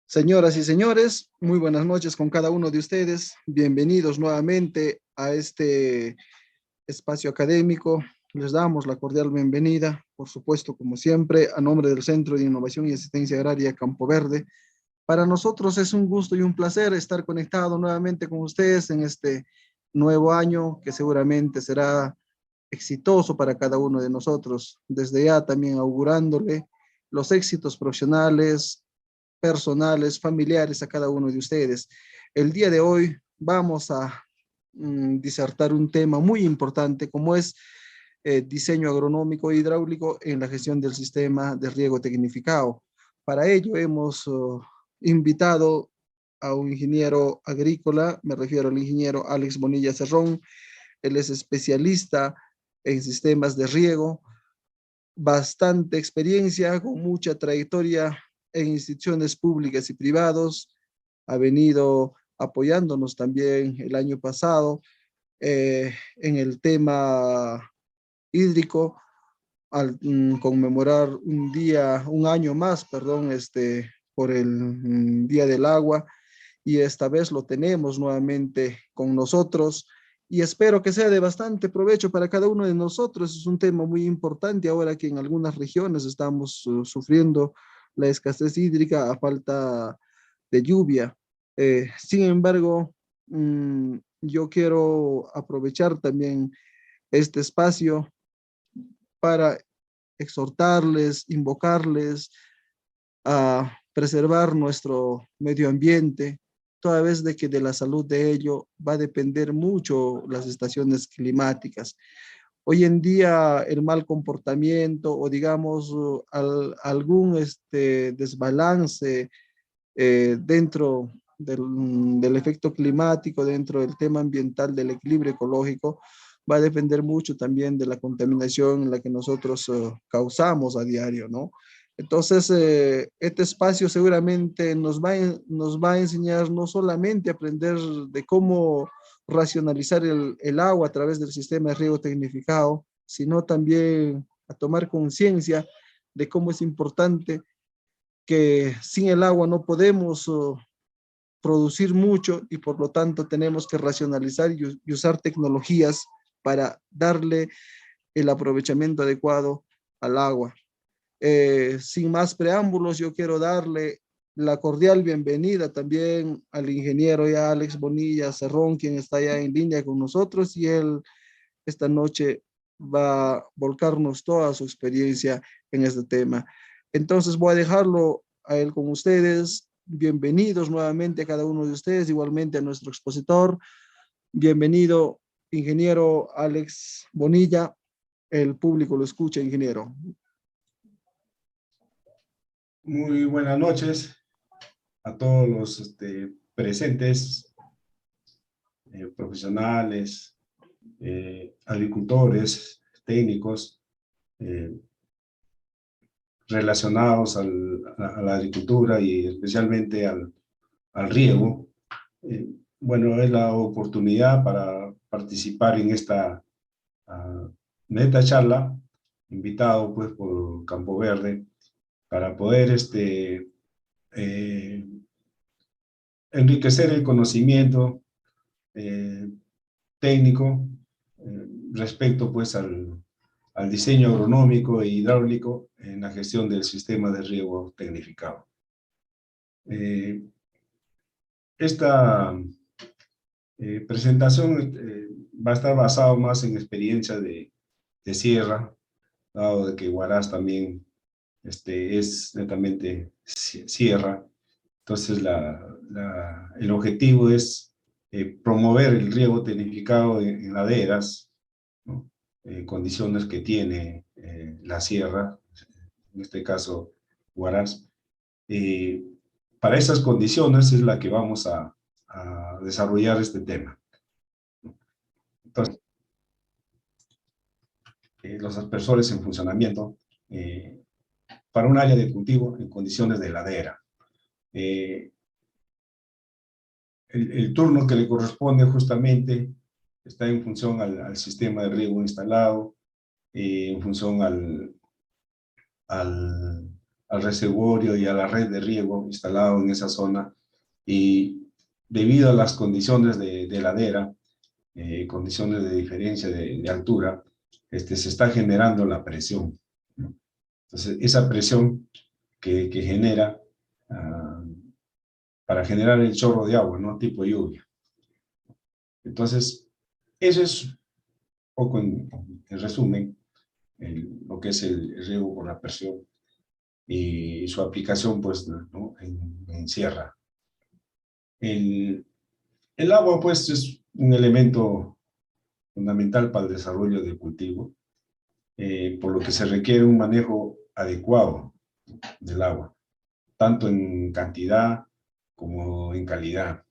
Señoras y señores, muy buenas noches con cada uno de ustedes. Bienvenidos nuevamente a este espacio académico. Les damos la cordial bienvenida, por supuesto, como siempre, a nombre del Centro de Innovación y Asistencia Agraria Campo Verde. Para nosotros es un gusto y un placer estar conectado nuevamente con ustedes en este nuevo año que seguramente será exitoso para cada uno de nosotros. Desde ya también augurándole los éxitos profesionales, personales, familiares a cada uno de ustedes. El día de hoy vamos a disertar un tema muy importante como es diseño agronómico e hidráulico en la gestión del sistema de riego tecnificado. Para ello hemos invitado a un ingeniero agrícola, me refiero al ingeniero Alex Bonilla Cerrón. Él es especialista en sistemas de riego, bastante experiencia, con mucha trayectoria en instituciones públicas y privados. Ha venido apoyándonos también el año pasado en el tema hídrico al conmemorar un año más, perdón, por el Día del Agua, y esta vez lo tenemos nuevamente con nosotros y espero que sea de bastante provecho para cada uno de nosotros. Es un tema muy importante ahora que en algunas regiones estamos sufriendo la escasez hídrica a falta de lluvia. Sin embargo, yo quiero aprovechar también este espacio para exhortarles, invocarles a preservar nuestro medio ambiente, toda vez de que de la salud de ello va a depender mucho las estaciones climáticas. Hoy en día el mal comportamiento o digamos algún desbalance dentro del efecto climático, dentro del tema ambiental, del equilibrio ecológico, va a depender mucho también de la contaminación en la que nosotros causamos a diario, ¿no? Entonces, este espacio seguramente nos va a enseñar no solamente a aprender de cómo racionalizar el agua a través del sistema de riego tecnificado, sino también a tomar conciencia de cómo es importante que sin el agua no podemos producir mucho y por lo tanto tenemos que racionalizar y usar tecnologías para darle el aprovechamiento adecuado al agua. Sin más preámbulos, yo quiero darle la cordial bienvenida también al ingeniero ya Alex Bonilla Cerrón, quien está ya en línea con nosotros, y él esta noche va a volcarnos toda su experiencia en este tema. Entonces voy a dejarlo a él con ustedes. Bienvenidos nuevamente a cada uno de ustedes, igualmente a nuestro expositor. Bienvenido, ingeniero Alex Bonilla. El público lo escucha, ingeniero. Muy buenas noches a todos los presentes, profesionales, agricultores, técnicos, relacionados a la agricultura y especialmente al riego. Bueno, es la oportunidad para participar en esta charla, invitado pues por Campo Verde, para poder enriquecer el conocimiento técnico respecto pues al diseño agronómico e hidráulico en la gestión del sistema de riego tecnificado. Esta presentación va a estar basada más en experiencia de sierra, dado de que Huaraz también es netamente sierra. Entonces el objetivo es promover el riego tecnificado en laderas, ¿no? Condiciones que tiene la sierra, en este caso Huaraz. Para esas condiciones es la que vamos a desarrollar este tema. Entonces, los aspersores en funcionamiento para un área de cultivo en condiciones de ladera. El turno que le corresponde justamente está en función al sistema de riego instalado, en función al reservorio y a la red de riego instalado en esa zona, y debido a las condiciones de ladera, condiciones de diferencia de altura, se está generando la presión, ¿no? Entonces, esa presión que genera para generar el chorro de agua, ¿no? Tipo lluvia. Entonces, eso es un poco en resumen lo que es el riego por aspersión y su aplicación, pues, ¿no? en sierra. El agua, pues, es un elemento fundamental para el desarrollo del cultivo, por lo que se requiere un manejo adecuado del agua, tanto en cantidad como en calidad,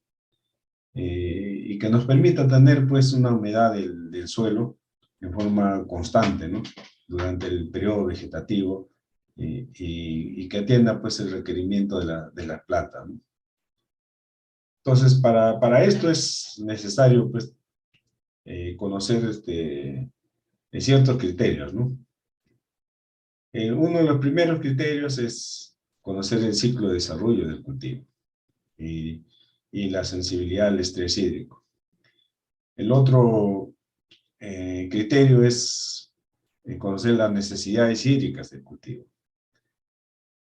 y que nos permita tener, pues, una humedad del suelo en forma constante, ¿no? Durante el periodo vegetativo, y que atienda, pues, el requerimiento de la planta, ¿no? Entonces, para esto es necesario, pues, conocer ciertos criterios, ¿no? Uno de los primeros criterios es conocer el ciclo de desarrollo del cultivo y, y la sensibilidad al estrés hídrico. El otro criterio es conocer las necesidades hídricas del cultivo.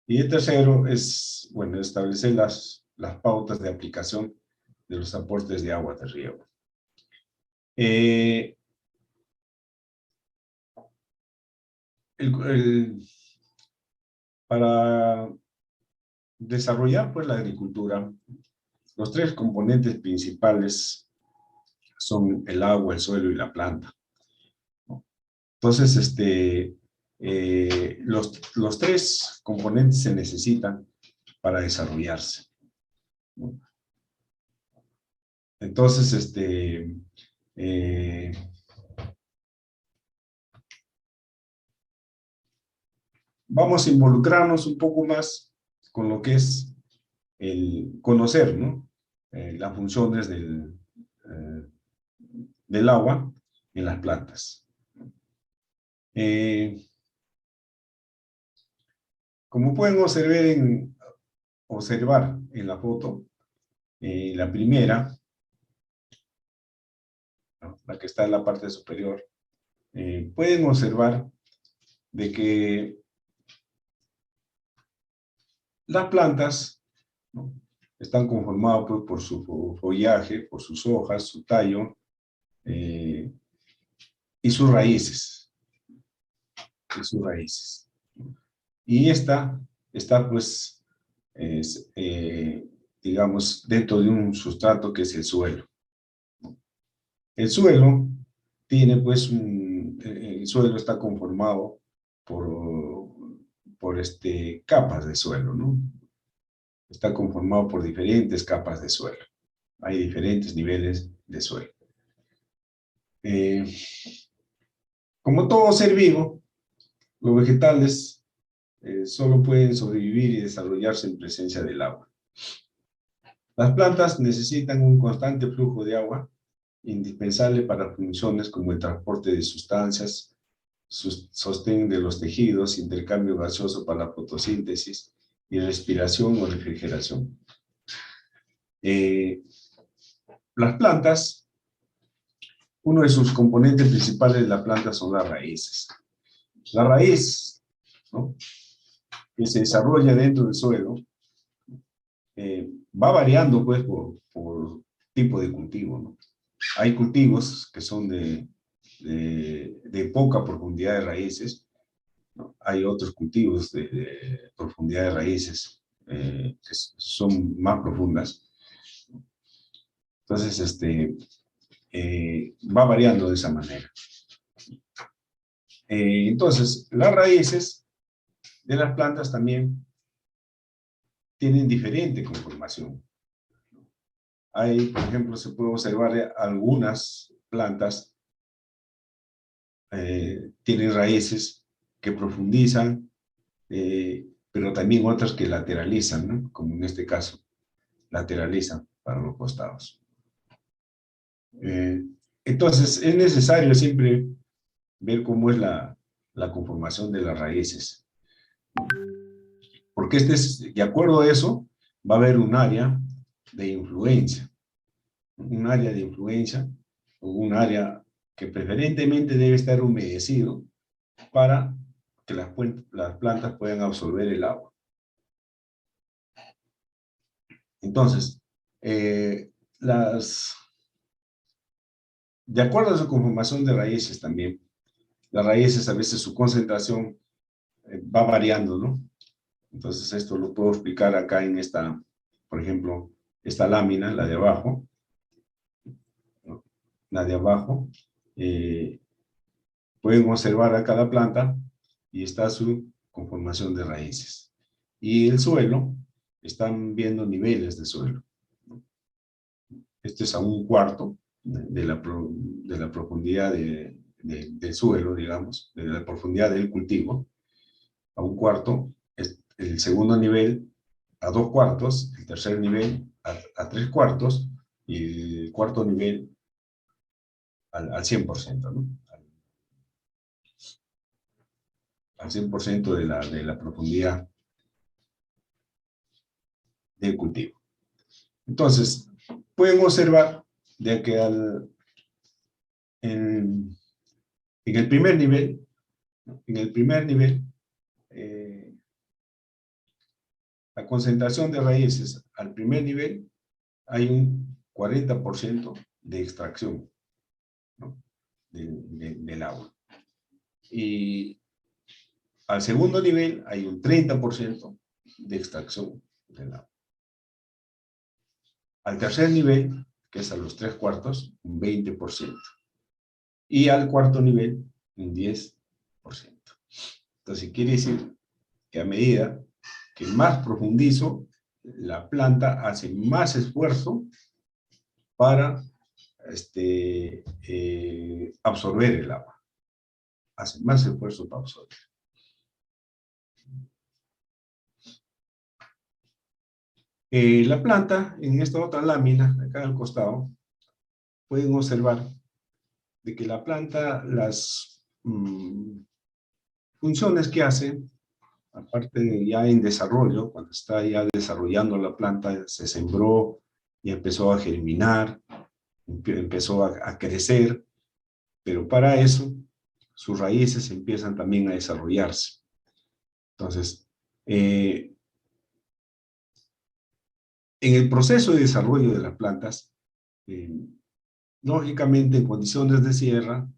Y el tercero es, bueno, establecer las pautas de aplicación de los aportes de agua de riego. Eh, para desarrollar, pues, la agricultura, los tres componentes principales son el agua, el suelo y la planta, ¿no? Entonces, los tres componentes se necesitan para desarrollarse, ¿no? Entonces, vamos a involucrarnos un poco más con lo que es el conocer, ¿no? Las funciones del agua en las plantas. Como pueden observar en la foto, la primera, ¿no? La que está en la parte superior, pueden observar de que las plantas, ¿no? Están conformadas, pues, por su follaje, por sus hojas, su tallo, y sus raíces. Y esta está, pues, digamos, dentro de un sustrato que es el suelo. El suelo tiene, pues, el suelo está conformado por capas de suelo, ¿no? Está conformado por diferentes capas de suelo. Hay diferentes niveles de suelo. Como todo ser vivo, los vegetales solo pueden sobrevivir y desarrollarse en presencia del agua. Las plantas necesitan un constante flujo de agua, indispensable para funciones como el transporte de sustancias, sostén de los tejidos, intercambio gaseoso para la fotosíntesis y respiración o refrigeración. Las plantas, uno de sus componentes principales de la planta son las raíces. La raíz, ¿no?, que se desarrolla dentro del suelo, va variando, pues, por tipo de cultivo, ¿no? Hay cultivos que son de poca profundidad de raíces, ¿no? Hay otros cultivos de profundidad de raíces que son más profundas. Entonces, va variando de esa manera. Entonces, las raíces de las plantas también tienen diferente conformación. Hay, por ejemplo, se puede observar algunas plantas tienen raíces que profundizan, pero también otras que lateralizan, ¿no? Como en este caso, lateralizan para los costados. Entonces, es necesario siempre ver cómo es la conformación de las raíces. Porque de acuerdo a eso, va a haber un área de influencia. Un área de influencia o un área que preferentemente debe estar humedecido para que las plantas puedan absorber el agua. Entonces, de acuerdo a su conformación de raíces también, las raíces a veces su concentración va variando, ¿no? Entonces esto lo puedo explicar acá en esta, por ejemplo, esta lámina, la de abajo, ¿no? La de abajo, pueden observar a cada planta y está su conformación de raíces. Y el suelo, están viendo niveles de suelo. Este es a 1/4 de la profundidad del suelo, digamos, de la profundidad del cultivo. A 1/4, el segundo nivel a 2/4, el tercer nivel a 3/4 y el cuarto nivel al 100%, ¿no? Al 100% de la profundidad del cultivo. Entonces, pueden observar de que en el primer nivel, la concentración de raíces al primer nivel, hay un 40% de extracción, ¿no? del agua. Y al segundo nivel hay un 30% de extracción del agua. Al tercer nivel, que es a los 3/4, un 20%. Y al cuarto nivel, un 10%. Entonces quiere decir que a medida que más profundizo, la planta hace más esfuerzo para absorber el agua. Hace más esfuerzo para absorber. La planta, en esta otra lámina, acá al costado, pueden observar de que la planta, las funciones que hace, aparte ya en desarrollo, cuando está ya desarrollando la planta, se sembró y empezó a germinar, empezó a crecer, pero para eso sus raíces empiezan también a desarrollarse. Entonces, en el proceso de desarrollo de las plantas, lógicamente en condiciones de sierra,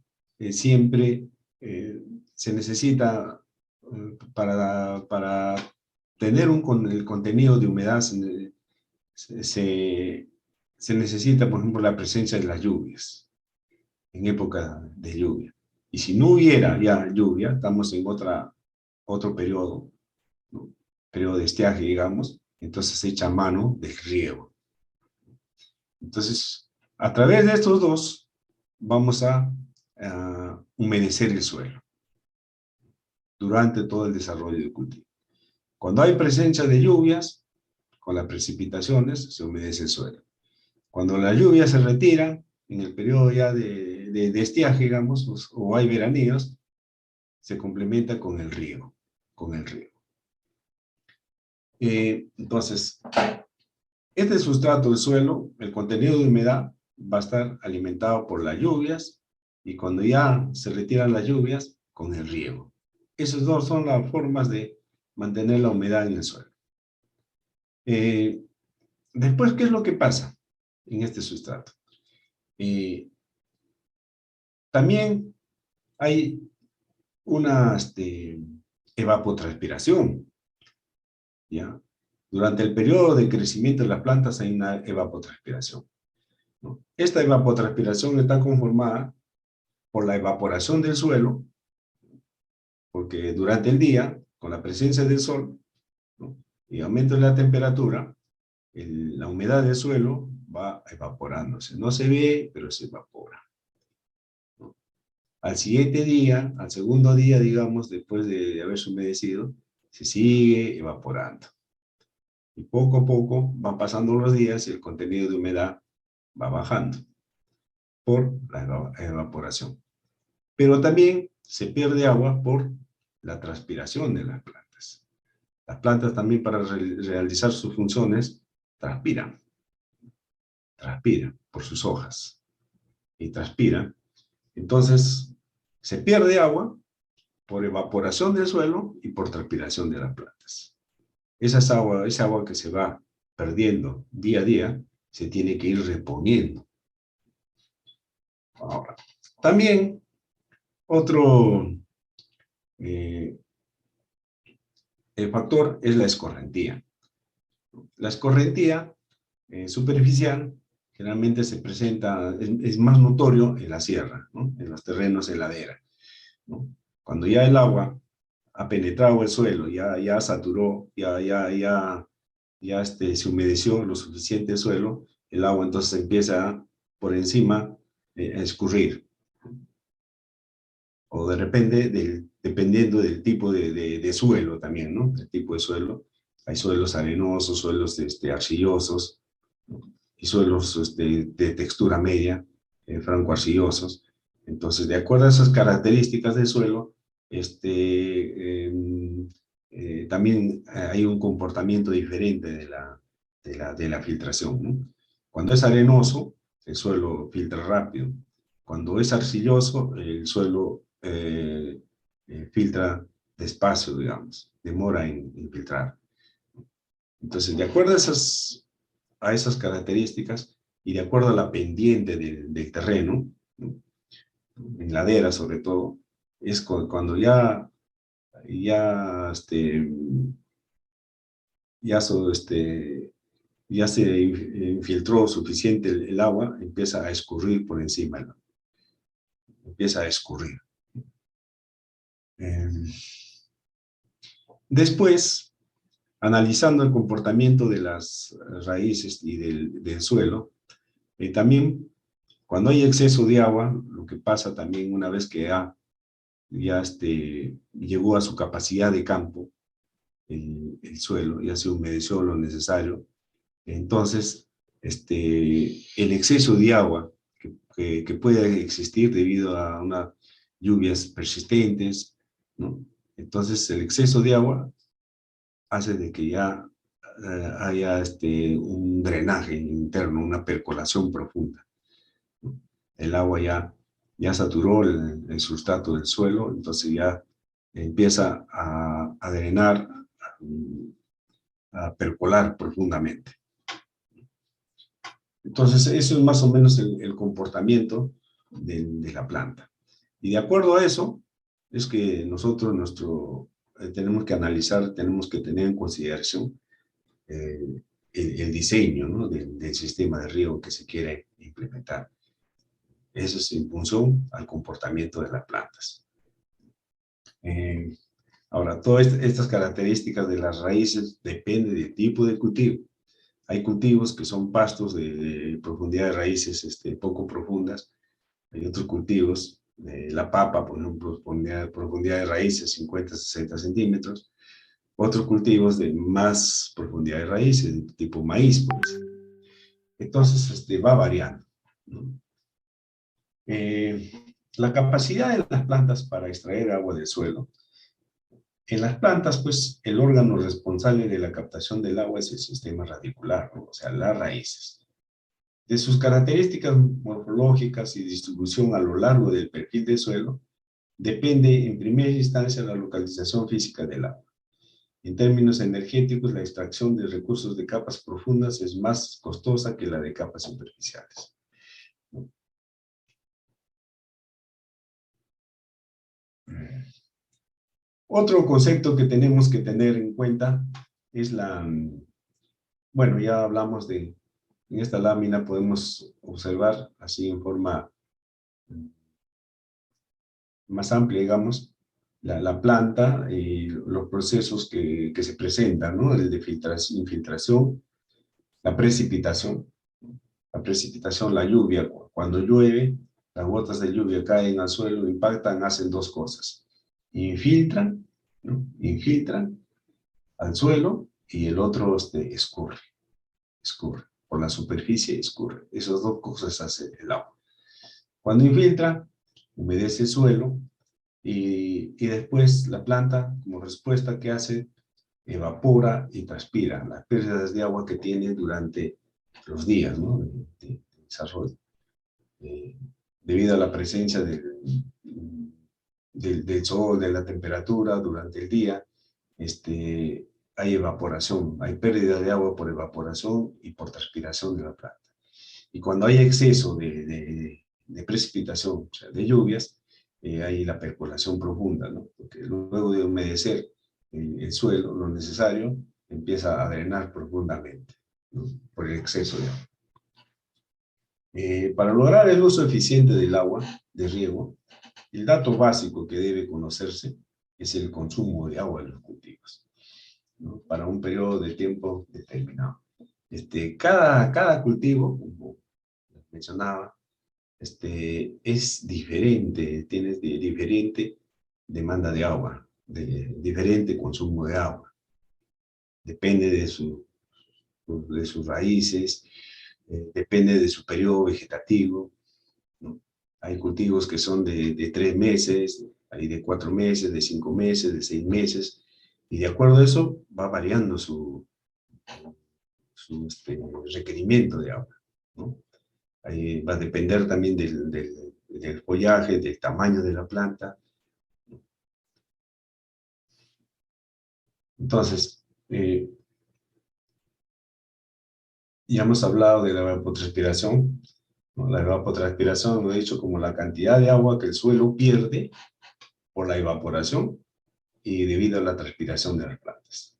siempre se necesita, para tener el contenido de humedad, se necesita, por ejemplo, la presencia de las lluvias, en época de lluvia. Y si no hubiera ya lluvia, estamos en otro periodo, ¿no? Periodo de estiaje, digamos, entonces se echa mano del riego. Entonces, a través de estos dos, vamos a humedecer el suelo durante todo el desarrollo del cultivo. Cuando hay presencia de lluvias, con las precipitaciones, se humedece el suelo. Cuando las lluvias se retiran, en el periodo ya de estiaje, digamos, o hay veraníos, se complementa con el riego, entonces, este sustrato del suelo, el contenido de humedad, va a estar alimentado por las lluvias, y cuando ya se retiran las lluvias, con el riego. Esas dos son las formas de mantener la humedad en el suelo. Después, ¿qué es lo que pasa en este sustrato? También hay una evapotranspiración, ¿ya? Durante el periodo de crecimiento de las plantas hay una evapotranspiración, ¿no? Esta evapotranspiración está conformada por la evaporación del suelo, porque durante el día, con la presencia del sol, ¿no? Y aumento de la temperatura, la humedad del suelo va evaporándose. No se ve, pero se evapora, ¿no? Al siguiente día, al segundo día, digamos, después de haberse humedecido, se sigue evaporando. Y poco a poco van pasando los días y el contenido de humedad va bajando. por la evaporación. Pero también se pierde agua por la transpiración de las plantas. Las plantas también para realizar sus funciones transpiran por sus hojas y transpiran. Entonces se pierde agua por evaporación del suelo y por transpiración de las plantas. Esa agua que se va perdiendo día a día se tiene que ir reponiendo. Ahora, también otro el factor es la escorrentía. La escorrentía superficial generalmente se presenta, es más notorio en la sierra, ¿no? En los terrenos de ladera, ¿no? Cuando ya el agua ha penetrado el suelo, ya saturó, se humedeció lo suficiente el suelo, el agua entonces empieza por encima a escurrir. O de repente, dependiendo del tipo de suelo también, ¿no? El tipo de suelo. Hay suelos arenosos, suelos arcillosos, ¿no? Y suelos de textura media, franco-arcillosos. Entonces, de acuerdo a esas características del suelo, también hay un comportamiento diferente de la filtración, ¿no? Cuando es arenoso, el suelo filtra rápido. Cuando es arcilloso, el suelo filtra despacio, digamos, demora en filtrar. Entonces, de acuerdo a esas características y de acuerdo a la pendiente del terreno, ¿no? En ladera sobre todo, es cuando ya se infiltró suficiente el agua, empieza a escurrir por encima, ¿no? Empieza a escurrir. Después, analizando el comportamiento de las raíces y del suelo, también cuando hay exceso de agua, lo que pasa también una vez que llegó a su capacidad de campo, el suelo, ya se humedeció lo necesario, entonces el exceso de agua que puede existir debido a unas lluvias persistentes, ¿no? Entonces el exceso de agua hace de que ya haya un drenaje interno, una percolación profunda, ¿no? El agua ya saturó el sustrato del suelo, entonces ya empieza a drenar, a percolar profundamente. Entonces, eso es más o menos el comportamiento de la planta. Y de acuerdo a eso, es que nosotros tenemos que analizar, tenemos que tener en consideración el diseño, ¿no? del sistema de riego que se quiere implementar. Eso es en función al comportamiento de las plantas. Ahora, todas estas características de las raíces dependen del tipo de cultivo. Hay cultivos que son pastos de profundidad de raíces poco profundas. Hay otros cultivos, la papa, por ejemplo, profundidad de raíces 50-60 centímetros. Otros cultivos de más profundidad de raíces, tipo maíz, por ejemplo. Entonces, va variando, ¿no? La capacidad de las plantas para extraer agua del suelo. En las plantas, pues, el órgano responsable de la captación del agua es el sistema radicular, ¿no? O sea, las raíces. De sus características morfológicas y distribución a lo largo del perfil del suelo, depende en primera instancia la localización física del agua. En términos energéticos, la extracción de recursos de capas profundas es más costosa que la de capas superficiales. Otro concepto que tenemos que tener en cuenta es bueno, ya hablamos en esta lámina podemos observar así en forma más amplia, digamos, la planta y los procesos que se presentan, ¿no? El de infiltración, la precipitación. La precipitación, la lluvia, cuando llueve, las gotas de lluvia caen al suelo, impactan, hacen dos cosas. Infiltran, ¿no? Infiltran al suelo y el otro escurre, por la superficie escurre. Esas dos cosas hace el agua. Cuando infiltra, humedece el suelo y después la planta, como respuesta, ¿qué hace? Evapora y transpira las pérdidas de agua que tiene durante los días, ¿no? de desarrollo. Debido a la presencia del sol, de la temperatura durante el día, hay evaporación, hay pérdida de agua por evaporación y por transpiración de la planta. Y cuando hay exceso de precipitación, o sea, de lluvias, hay la percolación profunda, ¿no? Porque luego de humedecer el suelo, lo necesario, empieza a drenar profundamente, ¿no? Por el exceso de agua. Para lograr el uso eficiente del agua de riego, el dato básico que debe conocerse es el consumo de agua en los cultivos, ¿no? Para un periodo de tiempo determinado. Cada cultivo, como mencionaba, es diferente, tiene diferente demanda de agua, diferente consumo de agua. Depende de sus raíces, depende de su periodo vegetativo, ¿no? Hay cultivos que son de 3 meses, hay de 4 meses, de 5 meses, de 6 meses, y de acuerdo a eso va variando su requerimiento de agua, ¿no? Ahí va a depender también del follaje, del tamaño de la planta. Entonces, ya hemos hablado de la evapotranspiración, ¿no? La evapotranspiración lo he dicho como la cantidad de agua que el suelo pierde por la evaporación y debido a la transpiración de las plantas.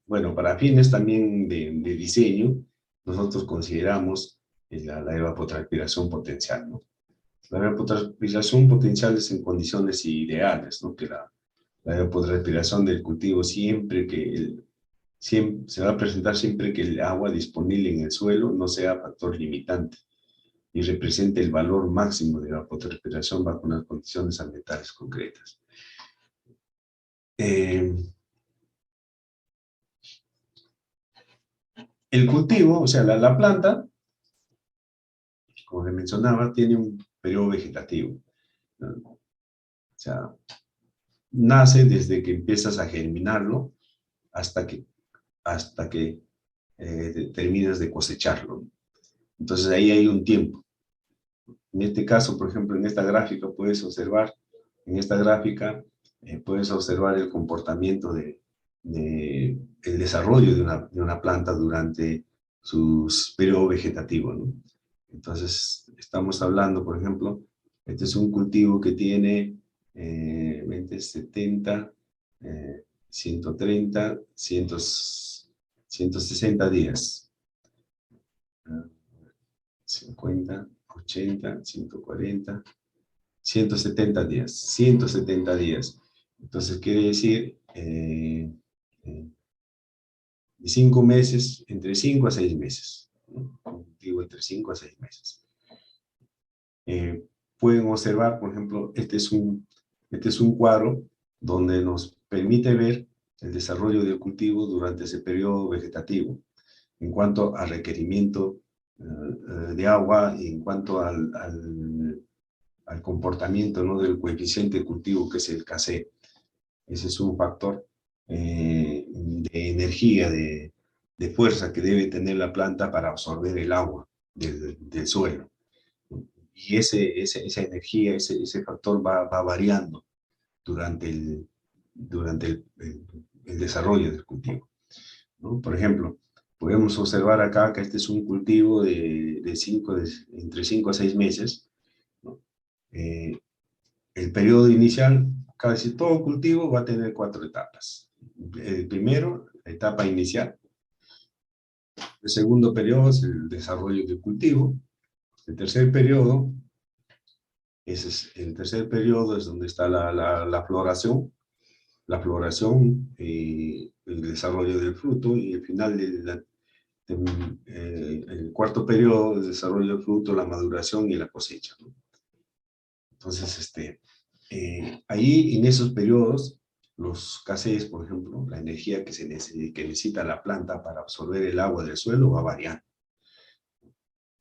Bueno, para fines también de diseño, nosotros consideramos la evapotranspiración potencial, ¿no? La evapotranspiración potencial es en condiciones ideales, ¿no? Que la evapotranspiración del cultivo se va a presentar siempre que el agua disponible en el suelo no sea factor limitante y represente el valor máximo de evapotranspiración bajo unas condiciones ambientales concretas. El cultivo, o sea, la planta, como le mencionaba, tiene un periodo vegetativo, ¿no? O sea, nace desde que empiezas a germinarlo hasta que terminas de cosecharlo. Entonces ahí hay un tiempo. En este caso, por ejemplo, en esta gráfica puedes observar el comportamiento el desarrollo de una planta durante su periodo vegetativo, ¿no? Entonces, estamos hablando, por ejemplo, este es un cultivo que tiene 20, 70, 130, 160 días. 50, 80, 140, 170 días. 170 días. Entonces, quiere decir de 5 meses, entre 5 a 6 meses, ¿no? Digo, entre 5 a 6 meses. Pueden observar, por ejemplo, este es un cuadro donde nos permite ver el desarrollo del cultivo durante ese periodo vegetativo, en cuanto al requerimiento de agua y en cuanto al comportamiento, ¿no? Del coeficiente de cultivo, que es el Kc. Ese es un factor de energía, de fuerza que debe tener la planta para absorber el agua del suelo. Y esa energía, ese factor va variando durante el desarrollo del cultivo, ¿no? Por ejemplo, podemos observar acá que este es un cultivo entre 5 a 6 meses, ¿no? El periodo inicial, casi todo cultivo va a tener 4 etapas. El primero, la etapa inicial. El segundo periodo es el desarrollo del cultivo. El tercer periodo, es donde está la floración. La floración, el desarrollo del fruto, y el final el cuarto periodo, el desarrollo del fruto, la maduración y la cosecha, ¿no? Entonces, ahí en esos periodos, los Kcs, por ejemplo, la energía que necesita la planta para absorber el agua del suelo va variando.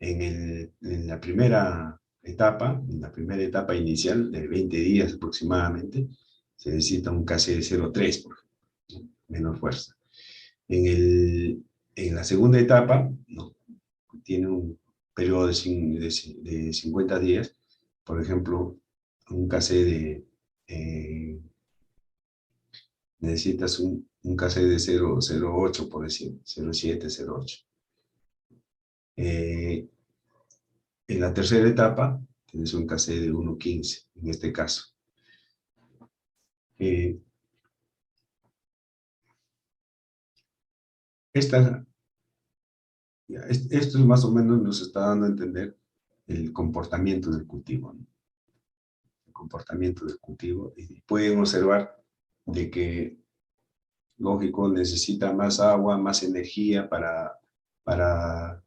en la primera etapa inicial de 20 días aproximadamente, se necesita un KC de 0,3, por ejemplo, ¿no? Menor fuerza. En la segunda etapa, ¿no? Tiene un periodo de 50 días, por ejemplo, un KC necesitas un KC de 0,08, por decir, 0,7, 0,8. En la tercera etapa, tienes un KC de 1,15, en este caso. Esto más o menos nos está dando a entender el comportamiento del cultivo, ¿no? El comportamiento del cultivo. Y pueden observar de que, lógico, necesita más agua, más energía para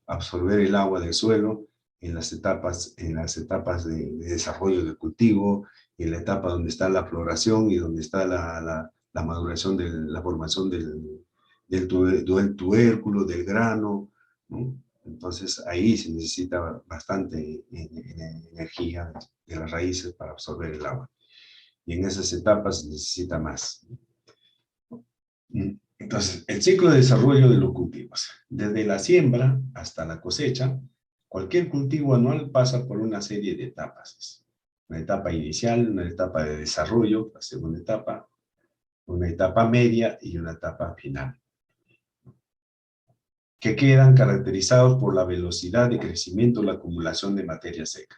absorber el agua del suelo en las etapas de desarrollo del cultivo, en la etapa donde está la floración y donde está la maduración, la formación del tubérculo, del grano, ¿no? Entonces ahí se necesita bastante energía de las raíces para absorber el agua. Y en esas etapas se necesita más. Entonces, el ciclo de desarrollo de los cultivos. Desde la siembra hasta la cosecha, cualquier cultivo anual pasa por una serie de etapas. Una etapa inicial, una etapa de desarrollo, la segunda etapa, una etapa media y una etapa final, que quedan caracterizados por la velocidad de crecimiento y la acumulación de materia seca.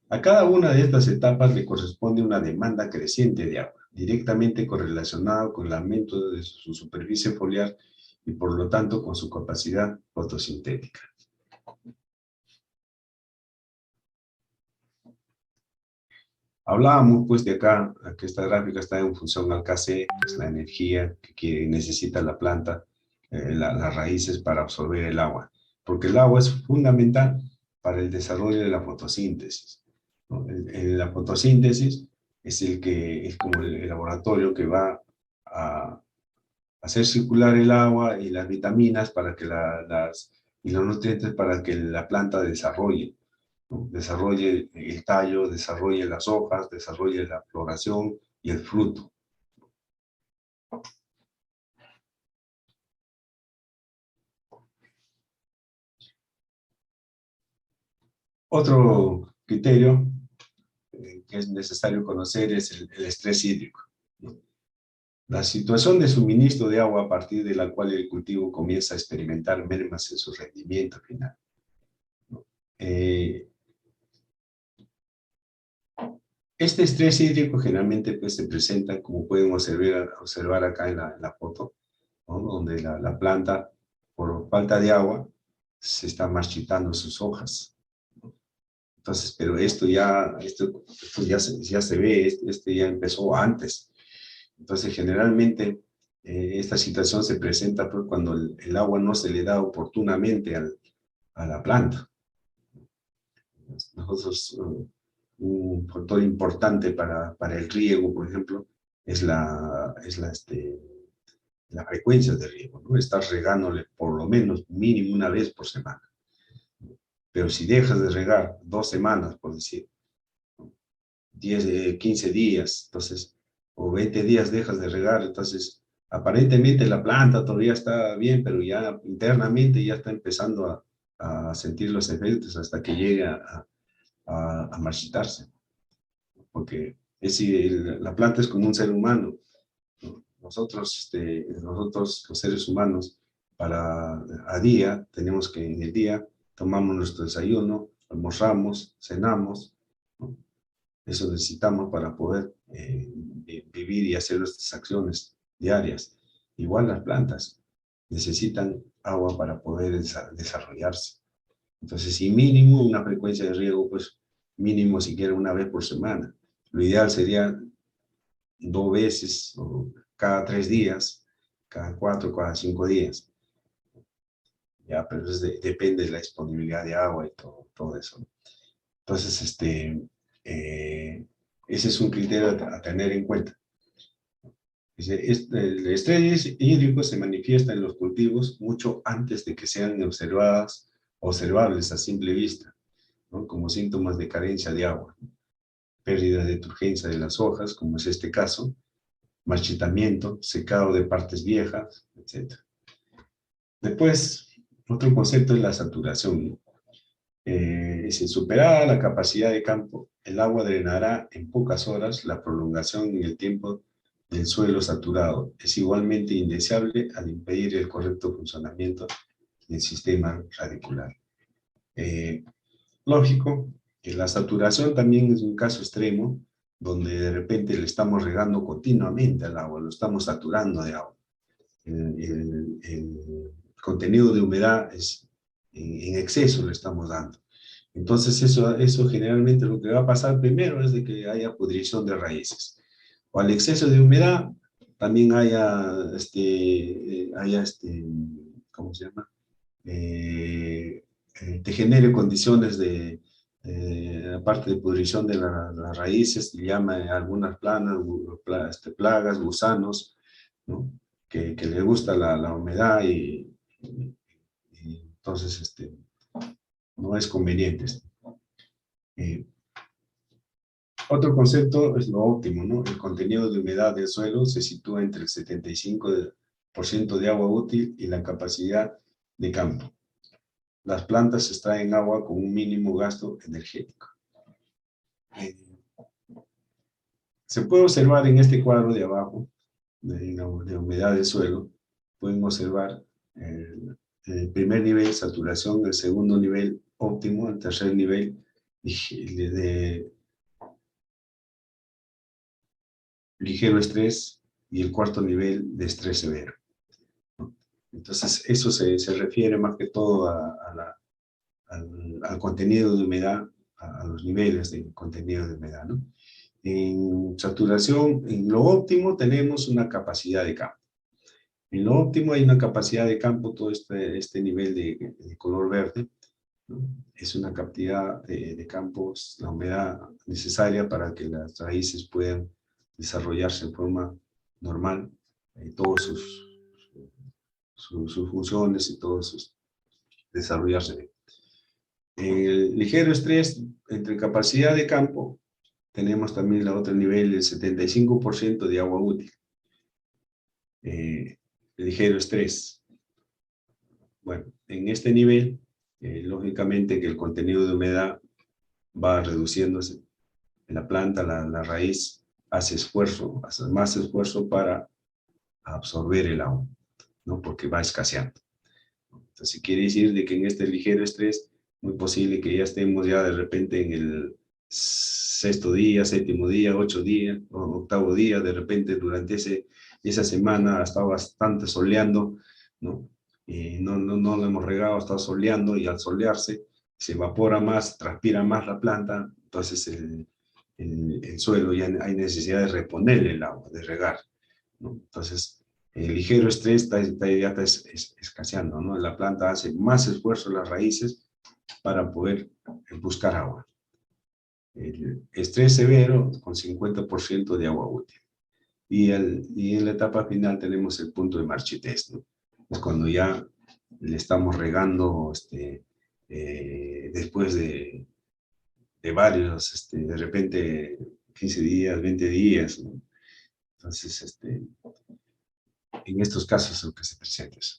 A cada una de estas etapas le corresponde una demanda creciente de agua, directamente correlacionada con el aumento de su superficie foliar y por lo tanto con su capacidad fotosintética. Hablábamos pues de acá, que esta gráfica está en función al KC, que es la energía que necesita la planta, las raíces para absorber el agua, porque el agua es fundamental para el desarrollo de la fotosíntesis, ¿no? La fotosíntesis es como el laboratorio que va a hacer circular el agua y las vitaminas para que y los nutrientes para que la planta desarrolle, ¿no? Desarrolle el tallo, desarrolle las hojas, desarrolle la floración y el fruto. Otro criterio que es necesario conocer es el estrés hídrico, ¿no? La situación de suministro de agua a partir de la cual el cultivo comienza a experimentar mermas en su rendimiento final, ¿no? Este estrés hídrico generalmente pues, se presenta, como pueden observar acá en la foto, ¿no? Donde la planta, por falta de agua, se está marchitando sus hojas. Entonces, pero esto ya se ve, este ya empezó antes. Entonces, generalmente, esta situación se presenta pues, cuando el agua no se le da oportunamente a la planta. Nosotros, un factor importante para el riego, por ejemplo, es la frecuencia de riego, ¿no? Estás regándole por lo menos mínimo una vez por semana. Pero si dejas de regar 2 semanas, por decir, 15 días, entonces, o 20 días dejas de regar, entonces, aparentemente la planta todavía está bien, pero ya internamente ya está empezando a sentir los efectos hasta que llegue a marchitarse. Porque la planta es como un ser humano. Nosotros, los seres humanos, a día, tenemos que en el día tomamos nuestro desayuno, almorzamos, cenamos, ¿no? Eso necesitamos para poder vivir y hacer nuestras acciones diarias. Igual las plantas necesitan agua para poder desarrollarse. Entonces, si mínimo una frecuencia de riego, pues mínimo siquiera una vez por semana. Lo ideal sería 2 veces, o cada 3 días, cada 4, cada 5 días. Ya, pero depende de la disponibilidad de agua y todo eso. Entonces, ese es un criterio a tener en cuenta. El estrés hídrico se manifiesta en los cultivos mucho antes de que sean observadas observables a simple vista, ¿no? Como síntomas de carencia de agua, pérdida de turgencia de las hojas, como es este caso, marchitamiento, secado de partes viejas, etc. Después, otro concepto es la saturación. Si superada la capacidad de campo, el agua drenará en pocas horas. La prolongación en el tiempo del suelo saturado es igualmente indeseable al impedir el correcto funcionamiento del sistema radicular. Lógico que la saturación también es un caso extremo, donde de repente le estamos regando continuamente al agua, lo estamos saturando de agua. El contenido de humedad es en exceso le estamos dando. Entonces eso generalmente lo que va a pasar primero es de que haya pudrición de raíces. O al exceso de humedad también ¿cómo se llama? Te genere condiciones de, aparte de pudrición de las raíces, te llama algunas plagas, gusanos, ¿no? Que le gusta la humedad y entonces no es conveniente. Eh, Otro concepto es lo óptimo, ¿no? El contenido de humedad del suelo se sitúa entre el 75% de agua útil y la capacidad de campo. Las plantas extraen agua con un mínimo gasto energético. Se puede observar en este cuadro de abajo, de humedad del suelo, pueden observar el primer nivel, saturación, el segundo nivel, óptimo, el tercer nivel, de ligero estrés, y el cuarto nivel de estrés severo. Entonces, eso se refiere más que todo al contenido de humedad, a los niveles de contenido de humedad, ¿no? En saturación, en lo óptimo tenemos una capacidad de campo. En lo óptimo hay una capacidad de campo, todo este nivel de color verde, ¿no? Es una cantidad de campos, la humedad necesaria para que las raíces puedan desarrollarse en forma normal, todas sus funciones y todos sus desarrollarse bien. El ligero estrés entre capacidad de campo, tenemos también la otro nivel, el 75% de agua útil. Ligero estrés. Bueno, en este nivel, lógicamente que el contenido de humedad va reduciéndose. En la planta, la raíz hace más esfuerzo para absorber el agua, ¿no? Porque va escaseando. Entonces quiere decir de que en este ligero estrés, muy posible que ya estemos ya de repente en el sexto día, séptimo día, 8 días, o octavo día, de repente durante esa semana ha estado bastante soleando, ¿no? Y no lo hemos regado, ha estado soleando, y al solearse se evapora más, transpira más la planta, entonces el suelo ya hay necesidad de reponerle el agua, de regar, ¿no? Entonces, el ligero estrés ya está escaseando, ¿no? La planta hace más esfuerzo en las raíces para poder buscar agua. El estrés severo con 50% de agua útil. Y en la etapa final tenemos el punto de marchitez, ¿no? Es cuando ya le estamos regando después de varios, de repente 15 días, 20 días, ¿no? Entonces, en estos casos es lo que se presenta eso.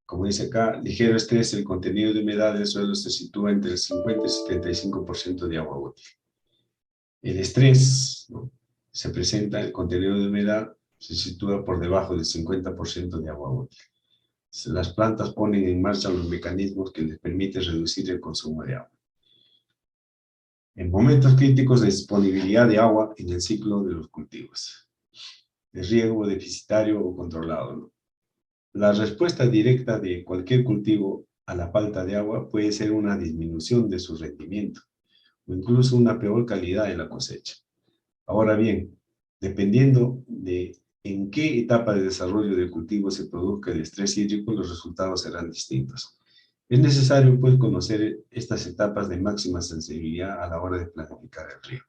Como dice acá, ligero estrés, el contenido de humedad del suelo se sitúa entre el 50 y 75% de agua útil. El estrés, ¿no? Se presenta, el contenido de humedad se sitúa por debajo del 50% de agua útil. Las plantas ponen en marcha los mecanismos que les permiten reducir el consumo de agua. En momentos críticos de disponibilidad de agua en el ciclo de los cultivos. De riego deficitario o controlado, ¿no? La respuesta directa de cualquier cultivo a la falta de agua puede ser una disminución de su rendimiento o incluso una peor calidad de la cosecha. Ahora bien, dependiendo de en qué etapa de desarrollo del cultivo se produzca el estrés hídrico, los resultados serán distintos. Es necesario, pues, conocer estas etapas de máxima sensibilidad a la hora de planificar el riego.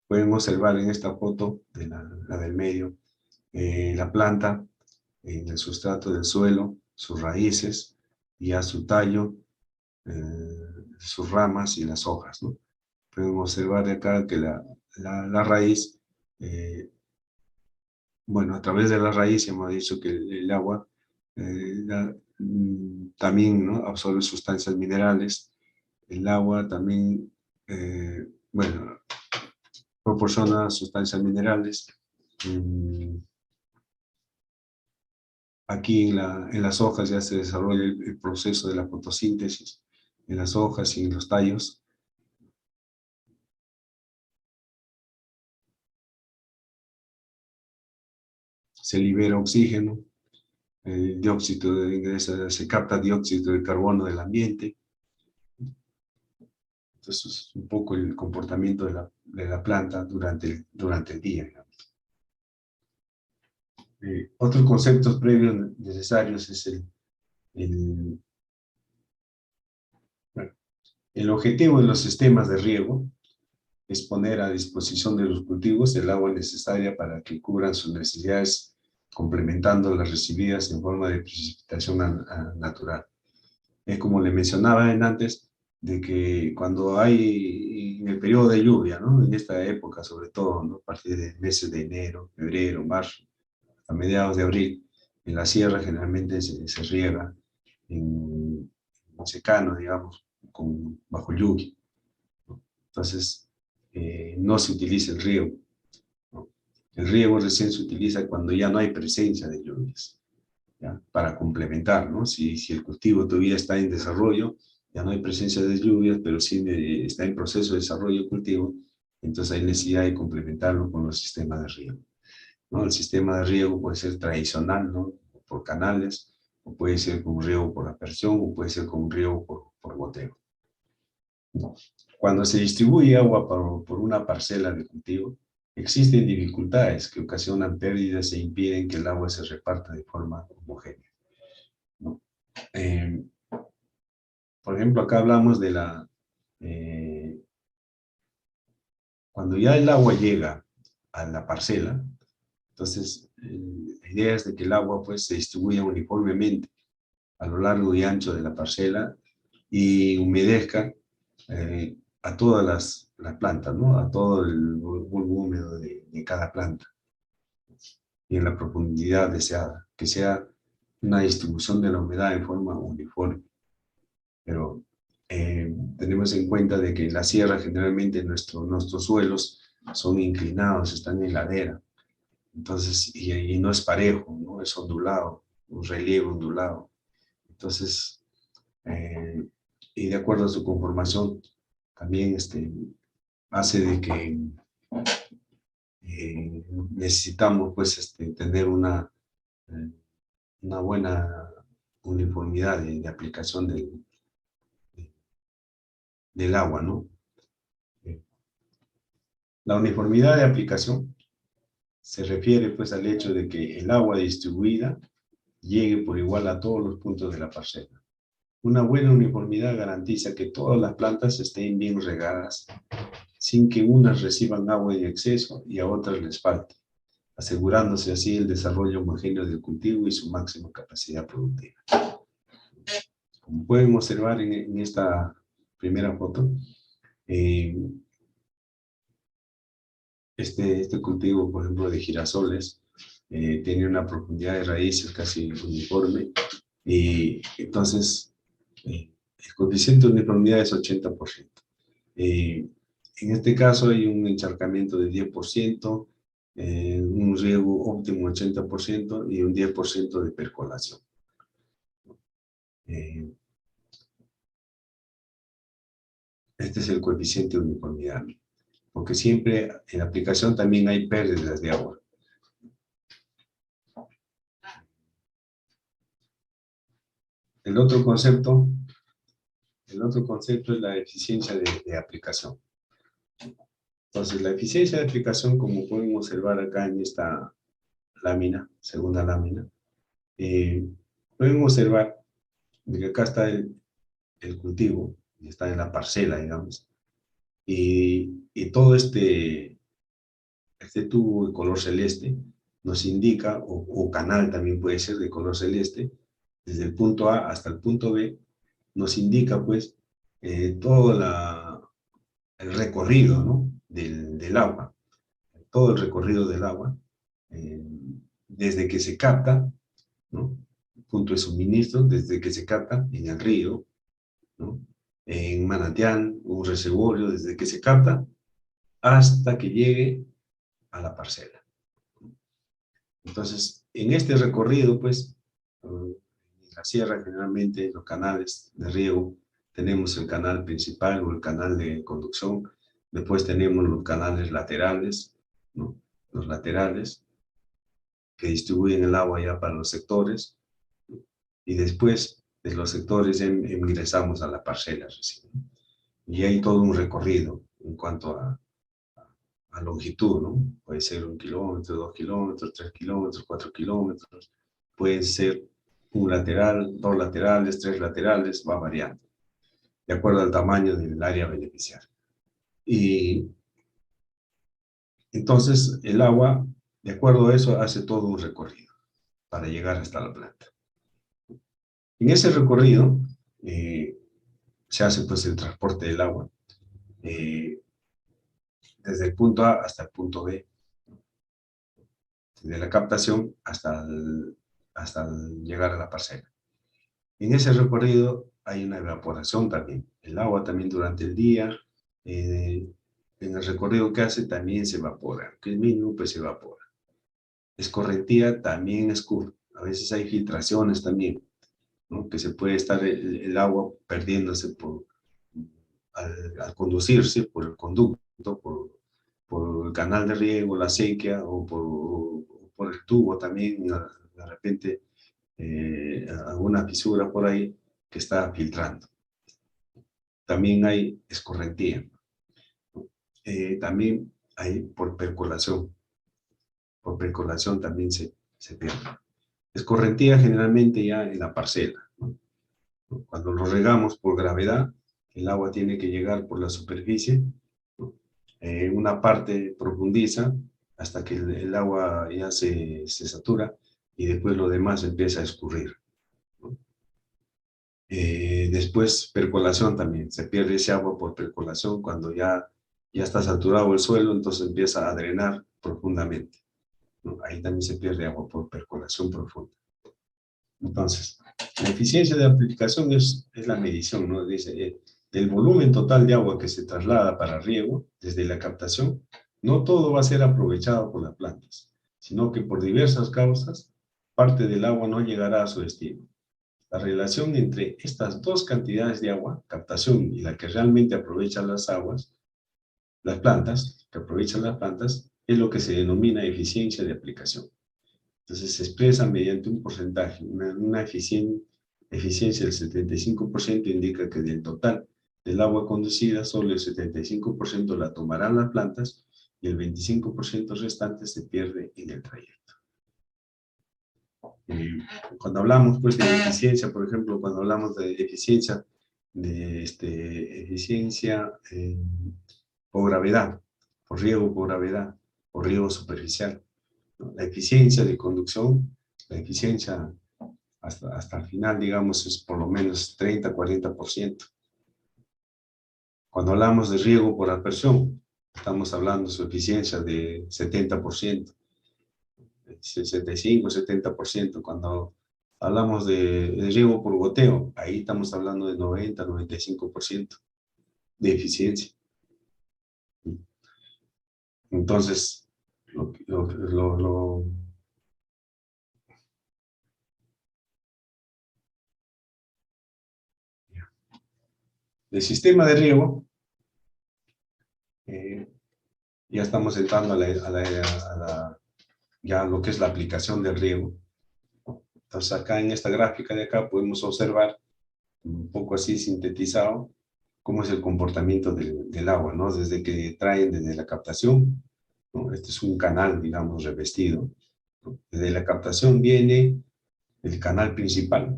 Pueden observar en esta foto, de la del medio, la planta en el sustrato del suelo, sus raíces, y a su tallo, sus ramas y las hojas, ¿no? Pueden observar acá que la raíz, bueno, a través de la raíz hemos dicho que el agua también, ¿no?, absorbe sustancias minerales. El agua también, bueno, proporciona sustancias minerales. Aquí en las hojas ya se desarrolla el proceso de la fotosíntesis, en las hojas y en los tallos. Se libera oxígeno, el dióxido se capta dióxido de carbono del ambiente. Entonces es un poco el comportamiento de la planta durante el día, digamos. Otros conceptos previos necesarios es bueno, el objetivo de los sistemas de riego es poner a disposición de los cultivos el agua necesaria para que cubran sus necesidades, complementando las recibidas en forma de precipitación natural. Es como le mencionaba antes, de que cuando hay, en el periodo de lluvia, ¿no?, en esta época sobre todo, ¿no?, a partir de meses de enero, febrero, marzo, a mediados de abril, en la sierra generalmente se riega en secano, digamos, bajo lluvia, ¿no? Entonces, no se utiliza el riego, ¿no? El riego recién se utiliza cuando ya no hay presencia de lluvias, ¿ya?, para complementar, ¿no? Si el cultivo todavía está en desarrollo, ya no hay presencia de lluvias, pero sí está en proceso de desarrollo del cultivo, entonces hay necesidad de complementarlo con los sistemas de riego, ¿no? El sistema de riego puede ser tradicional, ¿no?, por canales, o puede ser con riego por aspersión, o puede ser con riego por goteo. Cuando se distribuye agua por una parcela de cultivo, existen dificultades que ocasionan pérdidas e impiden que el agua se reparta de forma homogénea, ¿no? Por ejemplo, acá hablamos de cuando ya el agua llega a la parcela, entonces la idea es de que el agua pues se distribuya uniformemente a lo largo y ancho de la parcela y humedezca a todas las plantas, ¿no?, a todo el bulbo húmedo de cada planta, y en la profundidad deseada, que sea una distribución de la humedad en forma uniforme. Pero tenemos en cuenta de que en la sierra generalmente nuestros suelos son inclinados, están en ladera, entonces, y no es parejo, ¿no?, es ondulado, un relieve ondulado. Entonces, y de acuerdo a su conformación, también hace de que necesitamos pues tener una buena uniformidad de aplicación del agua, ¿no? La uniformidad de aplicación se refiere pues al hecho de que el agua distribuida llegue por igual a todos los puntos de la parcela. Una buena uniformidad garantiza que todas las plantas estén bien regadas, sin que unas reciban agua en exceso y a otras les falte, asegurándose así el desarrollo homogéneo del cultivo y su máxima capacidad productiva. Como pueden observar en esta primera foto, este cultivo, por ejemplo, de girasoles, tiene una profundidad de raíces casi uniforme, y entonces el coeficiente de uniformidad es 80%. En este caso hay un encharcamiento de 10%, un riego óptimo 80% y un 10% de percolación. Este es el coeficiente de uniformidad, porque siempre en la aplicación también hay pérdidas de agua. El otro concepto es la eficiencia de aplicación. Entonces, la eficiencia de aplicación, como pueden observar acá en esta lámina, segunda lámina, pueden observar que acá está el cultivo, y está en la parcela, digamos, y todo este este tubo de color celeste nos indica, o canal también puede ser de color celeste, desde el punto A hasta el punto B, nos indica pues todo el recorrido, ¿no? del agua, todo el recorrido del agua, eh, desde que se capta, ¿no? Punto de suministro, desde que se capta en el río, ¿no? En manantial, un reservorio, desde que se capta hasta que llegue a la parcela. Entonces, en este recorrido, pues, en la sierra generalmente, los canales de riego, tenemos el canal principal o el canal de conducción, después tenemos los canales laterales, ¿no? Los laterales, que distribuyen el agua ya para los sectores, y después de los sectores ingresamos a la parcela recién, ¿no? Y hay todo un recorrido en cuanto a longitud, ¿no? Puede ser 1 kilómetro, 2 kilómetros, 3 kilómetros, 4 kilómetros, puede ser un lateral, 2 laterales, 3 laterales, va variando, de acuerdo al tamaño del área beneficiaria. Y entonces el agua, de acuerdo a eso, hace todo un recorrido para llegar hasta la planta. En ese recorrido se hace pues el transporte del agua desde el punto A hasta el punto B, de la captación hasta llegar a la parcela. En ese recorrido hay una evaporación también. El agua también durante el día, en el recorrido que hace también se evapora, que es mínimo pues se evapora. Escorrentía también escurre. A veces hay filtraciones también, ¿no? Que se puede estar el agua perdiéndose al conducirse por el conducto, por el canal de riego, la acequia o por el tubo también, de repente alguna fisura por ahí que está filtrando. También hay escorrentía. También hay por percolación. Por percolación también se pierde. Escorrentía generalmente ya en la parcela, ¿no? Cuando lo regamos por gravedad, el agua tiene que llegar por la superficie, ¿no? Una parte profundiza hasta que el agua ya se satura y después lo demás empieza a escurrir, ¿no? Después percolación también, se pierde ese agua por percolación cuando ya está saturado el suelo, entonces empieza a drenar profundamente, ¿no? Ahí también se pierde agua por percolación profunda. Entonces, la eficiencia de aplicación es la medición, ¿no? Dice, del volumen total de agua que se traslada para riego desde la captación, no todo va a ser aprovechado por las plantas, sino que por diversas causas, parte del agua no llegará a su destino. La relación entre estas dos cantidades de agua, captación y la que realmente aprovechan las aguas, las plantas, que aprovechan las plantas, es lo que se denomina eficiencia de aplicación. Entonces se expresa mediante un porcentaje, una eficiencia del 75% indica que del total del agua conducida, solo el 75% la tomarán las plantas y el 25% restante se pierde en el trayecto. Cuando hablamos pues, de eficiencia, por ejemplo, cuando hablamos de eficiencia, eficiencia por gravedad, por riego superficial, ¿no? La eficiencia de conducción, la eficiencia hasta el final, digamos, es por lo menos 30-40%. Cuando hablamos de riego por aspersión, estamos hablando de su eficiencia de 70%, 65-70%. Cuando hablamos de riego por goteo, ahí estamos hablando de 90-95% de eficiencia. Entonces, el sistema de riego, ya estamos entrando ya lo que es la aplicación del riego. Entonces acá en esta gráfica de acá podemos observar, un poco así sintetizado, cómo es el comportamiento del agua, ¿no? Desde que traen desde la captación, ¿no? Este es un canal, digamos, revestido, ¿no? Desde la captación viene el canal principal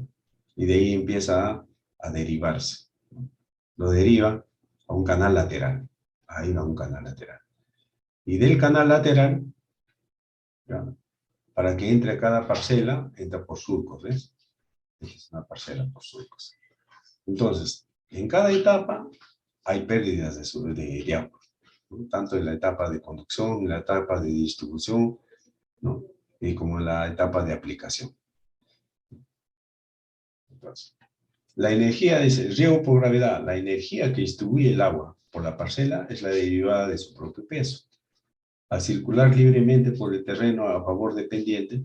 y de ahí empieza a derivarse, ¿no? Lo deriva a un canal lateral, ahí va un canal lateral. Y del canal lateral, ¿ya? Para que entre a cada parcela, entra por surcos, ¿ves? Esta es una parcela por surcos. Entonces, en cada etapa hay pérdidas de agua, ¿no? Tanto en la etapa de conducción, en la etapa de distribución, ¿no? Y como en la etapa de aplicación. Entonces, la energía, dice, riego por gravedad, la energía que distribuye el agua por la parcela es la derivada de su propio peso. Al circular libremente por el terreno a favor de pendiente,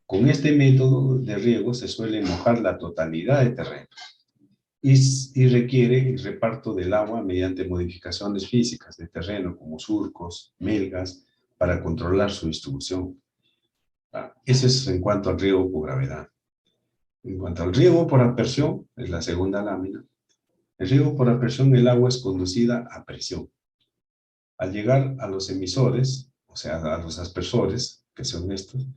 con este método de riego se suele mojar la totalidad del terreno y requiere el reparto del agua mediante modificaciones físicas del terreno como surcos, melgas, para controlar su distribución. Eso es en cuanto al riego por gravedad. En cuanto al riego por aspersión, es la segunda lámina. El riego por aspersión, el agua es conducida a presión. Al llegar a los emisores, o sea, a los aspersores, que son estos,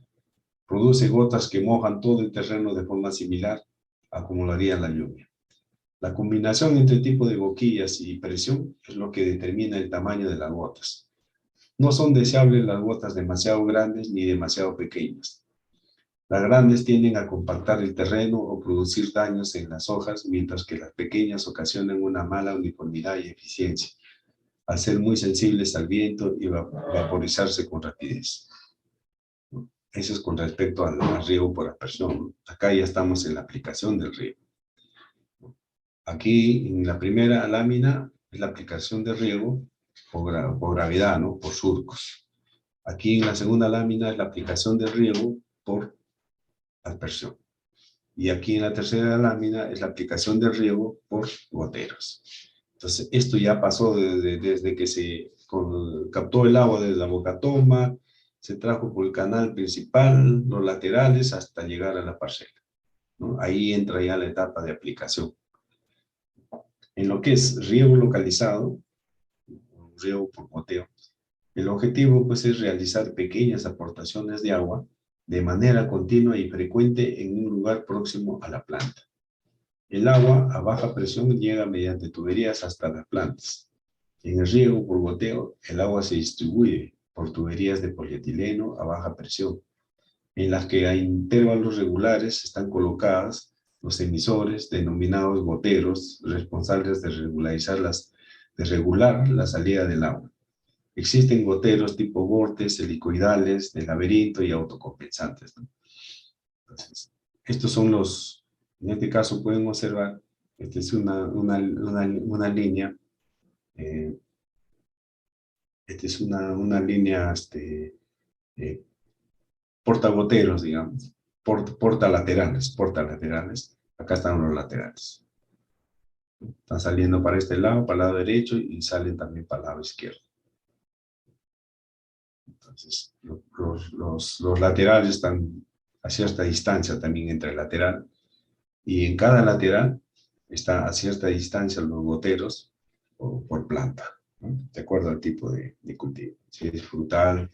produce gotas que mojan todo el terreno de forma similar a como lo haría la lluvia. La combinación entre tipo de boquillas y presión es lo que determina el tamaño de las gotas. No son deseables las gotas demasiado grandes ni demasiado pequeñas. Las grandes tienden a compactar el terreno o producir daños en las hojas, mientras que las pequeñas ocasionan una mala uniformidad y eficiencia, al ser muy sensibles al viento y vaporizarse con rapidez. Eso es con respecto al riego por aspersión. Acá ya estamos en la aplicación del riego. Aquí, en la primera lámina, es la aplicación de riego por gravedad, ¿no? Por surcos. Aquí en la segunda lámina es la aplicación de riego por aspersión. Y aquí en la tercera lámina es la aplicación de riego por goteros. Entonces, esto ya pasó desde que se captó el agua desde la boca toma, se trajo por el canal principal, los laterales, hasta llegar a la parcela, ¿no? Ahí entra ya la etapa de aplicación. En lo que es riego localizado, riego por goteo, el objetivo pues es realizar pequeñas aportaciones de agua de manera continua y frecuente en un lugar próximo a la planta. El agua a baja presión llega mediante tuberías hasta las plantas. En el riego por goteo, el agua se distribuye por tuberías de polietileno a baja presión, en las que a intervalos regulares están colocadas los emisores denominados goteros, responsables de regular la salida del agua. Existen goteros tipo vortes, helicoidales, de laberinto y autocompensantes, ¿no? Entonces, estos son los, en este caso pueden observar, esta es una línea, esta es una línea portagoteros, digamos, portalaterales. Acá están los laterales. Están saliendo para este lado, para el lado derecho, y salen también para el lado izquierdo. Entonces, los laterales están a cierta distancia también entre el lateral, y en cada lateral está a cierta distancia los goteros por planta, ¿no? De acuerdo al tipo de cultivo. Si es frutal.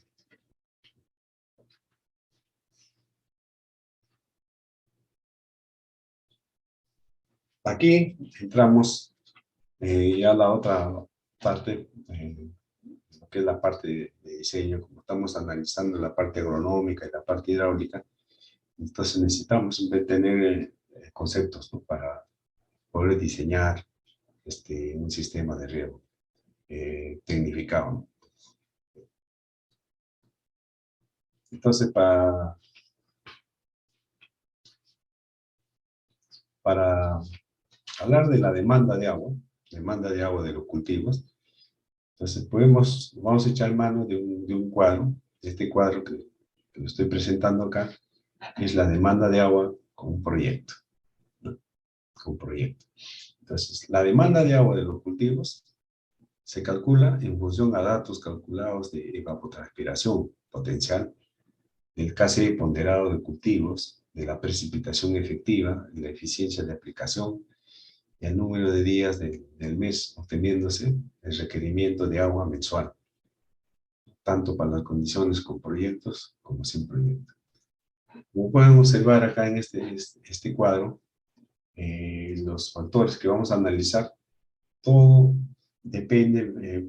Aquí entramos ya a la otra parte, lo que es la parte de diseño. Como estamos analizando la parte agronómica y la parte hidráulica, entonces necesitamos siempre tener conceptos, ¿no? Para poder diseñar un sistema de riego tecnificado, ¿no? Entonces, para hablar de la demanda de agua de los cultivos, entonces vamos a echar mano de un cuadro, este cuadro que lo estoy presentando acá, que es la demanda de agua con un proyecto, ¿no? Con un proyecto. Entonces, la demanda de agua de los cultivos se calcula en función a datos calculados de evapotranspiración potencial, del KCE ponderado de cultivos, de la precipitación efectiva, de la eficiencia de aplicación, y el número de días del mes, obteniéndose el requerimiento de agua mensual, tanto para las condiciones con proyectos como sin proyecto. Como pueden observar acá en este cuadro, los factores que vamos a analizar, todo depende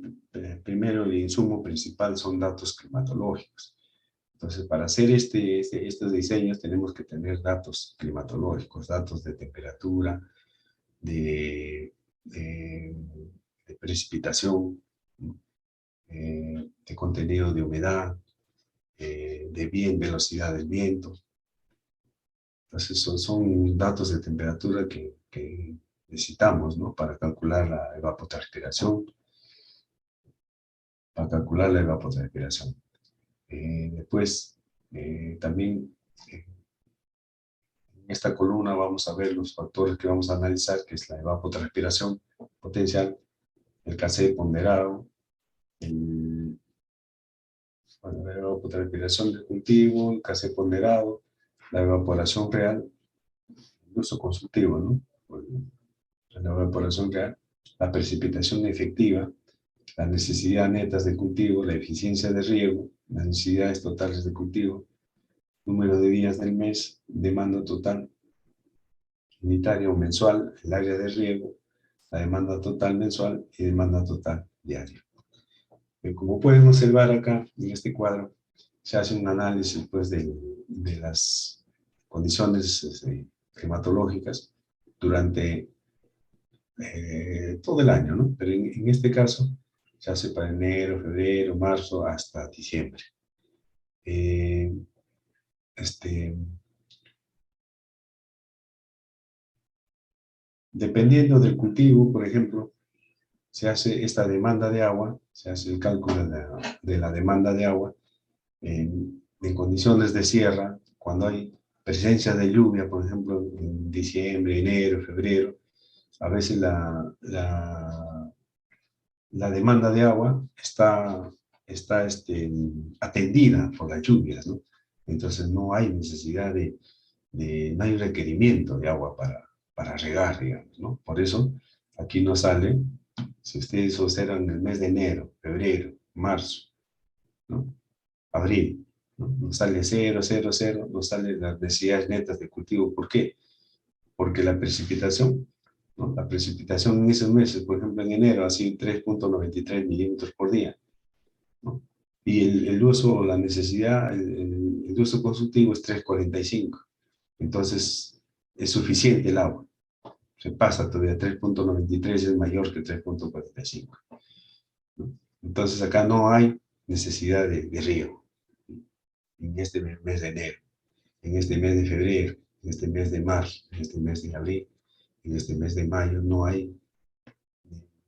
primero, el insumo principal son datos climatológicos. Entonces, para hacer estos diseños tenemos que tener datos climatológicos, datos de temperatura, de, de, de precipitación, de contenido de humedad, velocidad del viento. Entonces, son datos de temperatura que necesitamos, ¿no? Para calcular la evapotranspiración. Después, también en esta columna vamos a ver los factores que vamos a analizar, que es la evapotranspiración potencial, el KC ponderado, la evapotranspiración del cultivo, el KC ponderado, la evaporación real, el uso consultivo, ¿no? La evaporación real, la precipitación efectiva, las necesidades netas de cultivo, la eficiencia de riego, las necesidades totales de cultivo, número de días del mes, demanda total unitaria o mensual, el área de riego, la demanda total mensual y demanda total diaria. Como pueden observar acá en este cuadro, se hace un análisis pues, de las condiciones climatológicas durante todo el año, ¿no? Pero en este caso se hace para enero, febrero, marzo, hasta diciembre. Dependiendo del cultivo, por ejemplo, se hace esta demanda de agua, se hace el cálculo de la demanda de agua en condiciones de sierra, cuando hay presencia de lluvia, por ejemplo, en diciembre, enero, febrero, a veces la demanda de agua está atendida por las lluvias, ¿no? Entonces no hay necesidad no hay requerimiento de agua para regar, digamos, ¿no? Por eso aquí nos sale, si ustedes observan en el mes de enero, febrero, marzo, ¿no? Abril, ¿no? Nos sale 0, 0, 0, nos salen las necesidades netas de cultivo. ¿Por qué? Porque la precipitación, ¿no? La precipitación en esos meses, por ejemplo en enero, ha sido 3.93 milímetros por día, ¿no? Y el uso, la necesidad, el uso consultivo es 3.45. Entonces, es suficiente el agua. Se pasa todavía 3.93, es mayor que 3.45. ¿No? Entonces, acá no hay necesidad de riego en este mes de enero, en este mes de febrero, en este mes de marzo, en este mes de abril, en este mes de mayo, no hay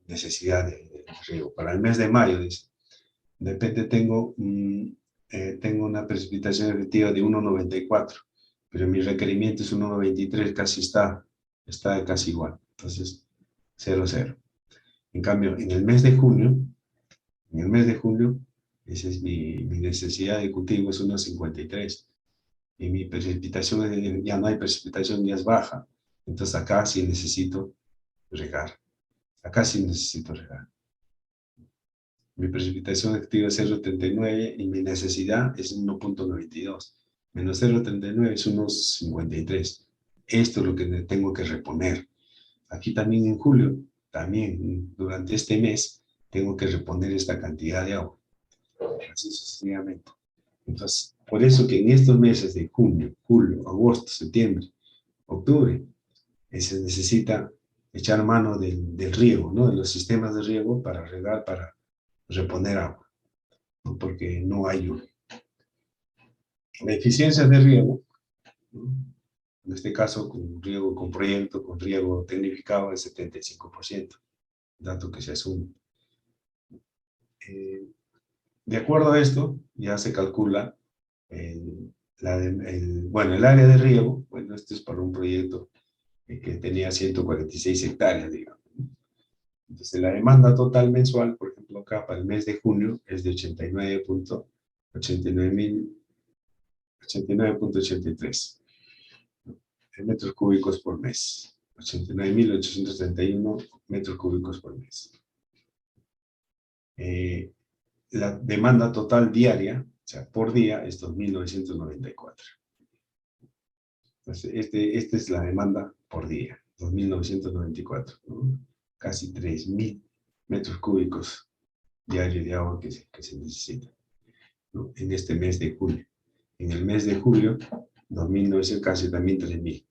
necesidad de riego. Para el mes de mayo, dice, de repente tengo una precipitación efectiva de 1.94, pero mi requerimiento es 1.93, casi está casi igual. Entonces, 0, 0. En cambio, en el mes de junio, esa es mi necesidad de cultivo, es 1.53. Y mi precipitación, ya no hay precipitación, ya es baja. Entonces acá sí necesito regar. Acá sí necesito regar. Mi precipitación activa es 0.39 y mi necesidad es 1.92. Menos 0.39 es 1.53. Esto es lo que tengo que reponer. Aquí también en julio, también durante este mes, tengo que reponer esta cantidad de agua. Así sucesivamente. Entonces, por eso que en estos meses de junio, julio, agosto, septiembre, octubre, se necesita echar mano del riego, ¿no? De los sistemas de riego para regar, para reponer agua, ¿no? Porque no hay lluvia. La eficiencia de riego, ¿no? En este caso con riego con proyecto, con riego tecnificado, es 75%, dato que se asume. De acuerdo a esto, ya se calcula el área de riego. Bueno, esto es para un proyecto que tenía 146 hectáreas, digamos. Entonces, la demanda total mensual, por ejemplo, acá para el mes de junio, es de 89.83 metros cúbicos por mes. 89.831 metros cúbicos por mes. La demanda total diaria, o sea, por día, es 2.994. Entonces, esta es la demanda por día, 2.994, ¿no? Casi 3.000 metros cúbicos diario de agua que se necesita, ¿no? En este mes de julio. En el mes de julio, 2.900, casi también 3.000.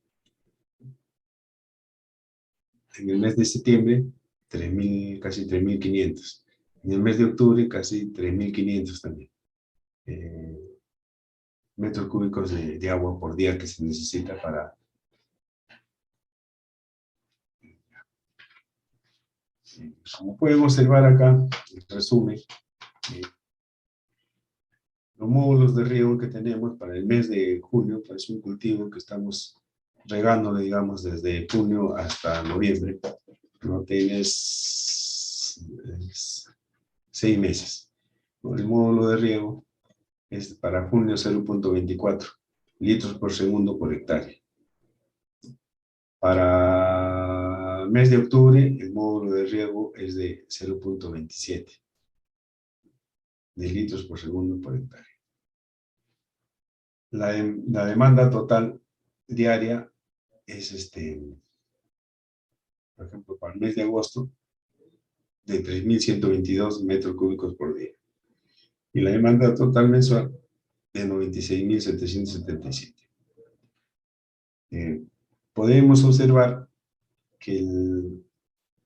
En el mes de septiembre, 3.000, casi 3.500. En el mes de octubre, casi 3.500 también. Metros cúbicos de agua por día que se necesita para... Como pueden observar acá, en resumen, los módulos de riego que tenemos para el mes de junio, pues es un cultivo que estamos regándole, digamos, desde junio hasta noviembre. No tienes 6 meses. El módulo de riego es para junio 0.24 litros por segundo por hectárea. Para el mes de octubre, el módulo de riego es de 0.27 de litros por segundo por hectárea. La demanda total diaria es, por ejemplo, para el mes de agosto, de 3.122 metros cúbicos por día. Y la demanda total mensual de 96.777. Podemos observar que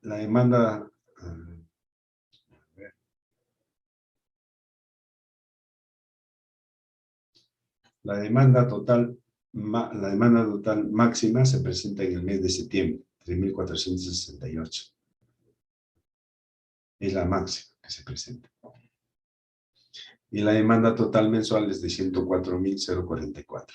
la demanda, la demanda total máxima se presenta en el mes de septiembre, 3.468. Es la máxima que se presenta. Y la demanda total mensual es de 104.044.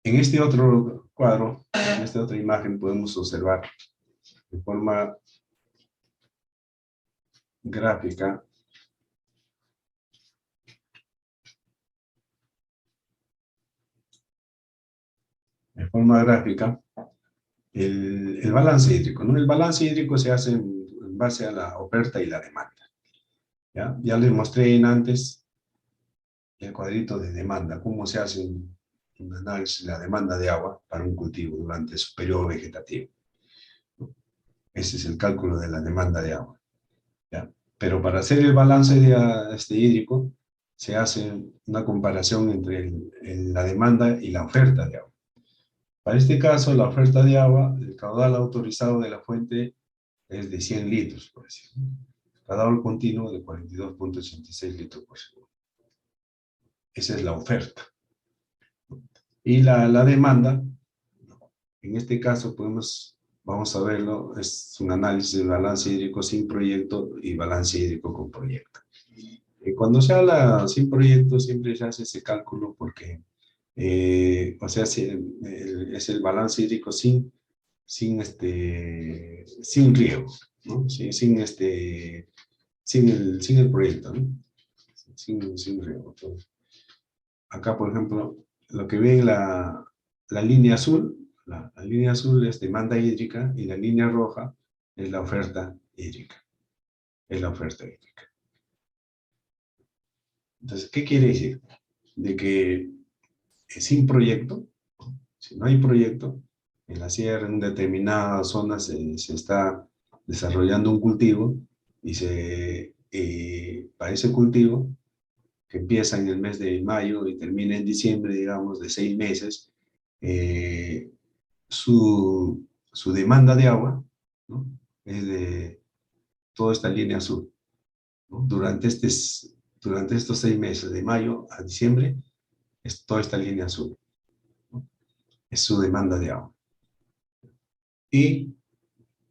En este otro cuadro, en esta otra imagen, podemos observar de forma gráfica el balance hídrico, ¿no? El balance hídrico se hace en base a la oferta y la demanda. Ya les mostré antes el cuadrito de demanda, cómo se hace un análisis de la demanda de agua para un cultivo durante su periodo vegetativo. Ese es el cálculo de la demanda de agua. ¿Ya? Pero para hacer el balance hídrico, se hace una comparación entre la demanda y la oferta de agua. Para este caso, la oferta de agua, el caudal autorizado de la fuente es de 100 litros, por decir. Caudal continuo de 42.86 litros por segundo. Esa es la oferta. Y la demanda, en este caso vamos a verlo, es un análisis de balance hídrico sin proyecto y balance hídrico con proyecto. Cuando se habla sin proyecto, siempre se hace ese cálculo porque, o sea, es el balance hídrico sin riego, ¿no? Sin el proyecto, ¿no? Sin riego. Entonces, acá, por ejemplo, lo que ven la línea azul, la línea azul es demanda hídrica y la línea roja es la oferta hídrica. Es la oferta hídrica. Entonces, ¿qué quiere decir? De que sin proyecto, si no hay proyecto, en la sierra, en determinada zona se está desarrollando un cultivo y para ese cultivo, que empieza en el mes de mayo y termina en diciembre, digamos, de 6 meses, su demanda de agua, ¿no? Es de toda esta línea azul, ¿no? Durante estos 6 meses, de mayo a diciembre, es toda esta línea azul, ¿no? Es su demanda de agua. Y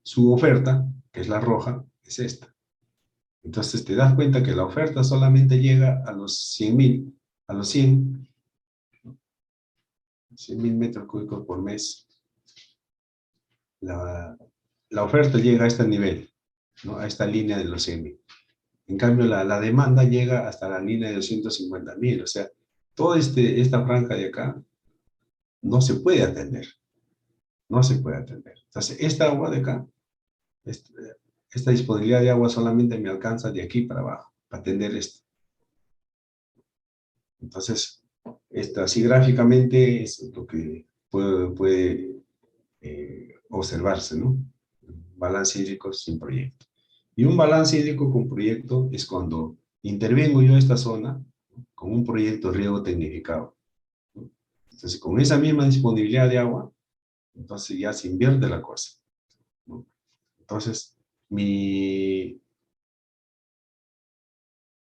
su oferta, que es la roja, es esta. Entonces te das cuenta que la oferta solamente llega a los 100.000, a los 100.000 metros cúbicos por mes. La oferta llega a este nivel, ¿no? A esta línea de los 100.000. En cambio, la demanda llega hasta la línea de 250.000. O sea, toda esta franja de acá no se puede atender. No se puede atender. Entonces, esta agua de acá, esta disponibilidad de agua solamente me alcanza de aquí para abajo, para atender esto. Entonces, así gráficamente es lo que puede observarse, ¿no? Balance hídrico sin proyecto. Y un balance hídrico con proyecto es cuando intervengo yo a esta zona con un proyecto de riego tecnificado, ¿no? Entonces, con esa misma disponibilidad de agua, entonces ya se invierte la cosa, ¿no? Entonces, mi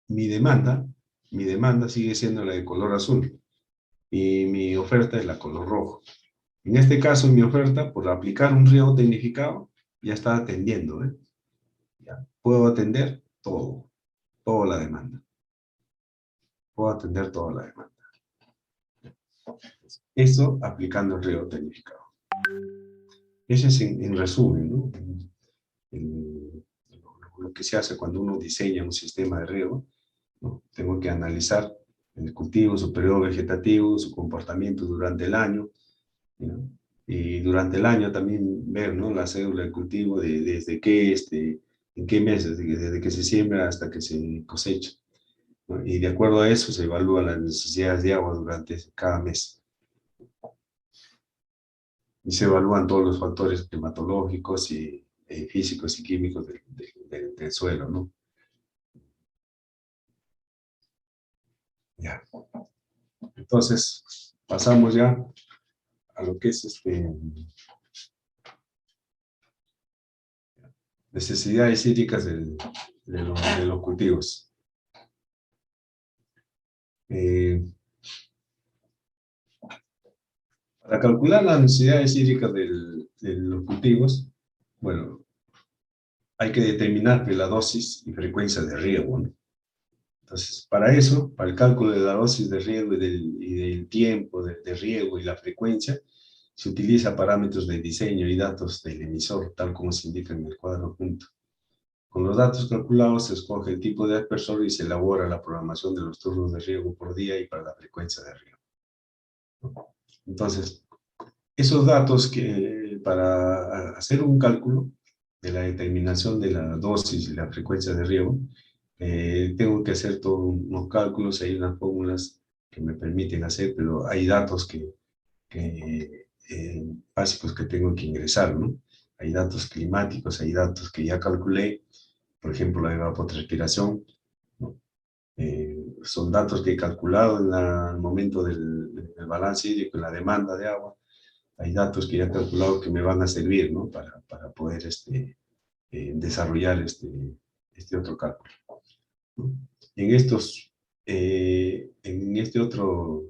demanda, mi demanda sigue siendo la de color azul y mi oferta es la color rojo. En este caso, mi oferta, por aplicar un riego tecnificado, ya está atendiendo, ¿eh? Ya puedo atender todo, toda la demanda. Puedo atender toda la demanda. Eso aplicando el riego tecnificado. Ese es en resumen, ¿no? Lo que se hace cuando uno diseña un sistema de riego, ¿no? Tengo que analizar el cultivo, su periodo vegetativo, su comportamiento durante el año, ¿no? Y durante el año también ver, ¿no? La cédula de cultivo desde qué, en qué meses, desde que se siembra hasta que se cosecha, ¿no? Y de acuerdo a eso se evalúan las necesidades de agua durante cada mes. Y se evalúan todos los factores climatológicos y físicos y químicos del suelo, ¿no? Ya. Entonces, pasamos ya a lo que es necesidades hídricas de los cultivos. Para calcular las necesidades hídricas de los cultivos, bueno, hay que determinar la dosis y frecuencia de riego, ¿no? Entonces, para eso, para el cálculo de la dosis de riego y del tiempo de riego y la frecuencia, se utiliza parámetros de diseño y datos del emisor, tal como se indica en el cuadro junto. Con los datos calculados se escoge el tipo de aspersor y se elabora la programación de los turnos de riego por día y para la frecuencia de riego. Entonces, esos datos para hacer un cálculo de la determinación de la dosis y la frecuencia de riego, tengo que hacer todos unos cálculos, hay unas fórmulas que me permiten hacer, pero hay datos básicos que tengo que ingresar, ¿no? Hay datos climáticos, hay datos que ya calculé, por ejemplo, la evapotranspiración, ¿no? Son datos que he calculado en el momento del balance hídrico, en la demanda de agua. Hay datos que ya he calculado que me van a servir, ¿no? Para poder desarrollar este otro cálculo, ¿no? En este otro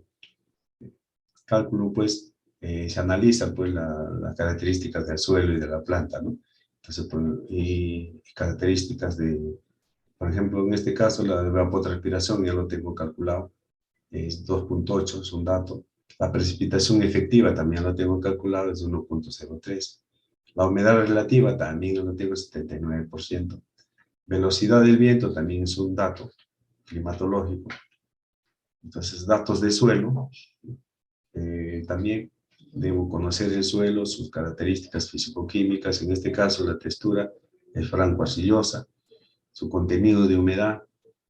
cálculo, pues, se analizan, pues, las características del suelo y de la planta, ¿no? Entonces, pues, y características por ejemplo, en este caso, la evapotranspiración ya lo tengo calculado, es 2,8, es un dato. La precipitación efectiva también lo tengo calculado, es 1,03. La humedad relativa también lo tengo 79%. Velocidad del viento también es un dato climatológico. Entonces, datos de suelo, también debo conocer el suelo, sus características físico-químicas, en este caso la textura es franco-arcillosa, su contenido de humedad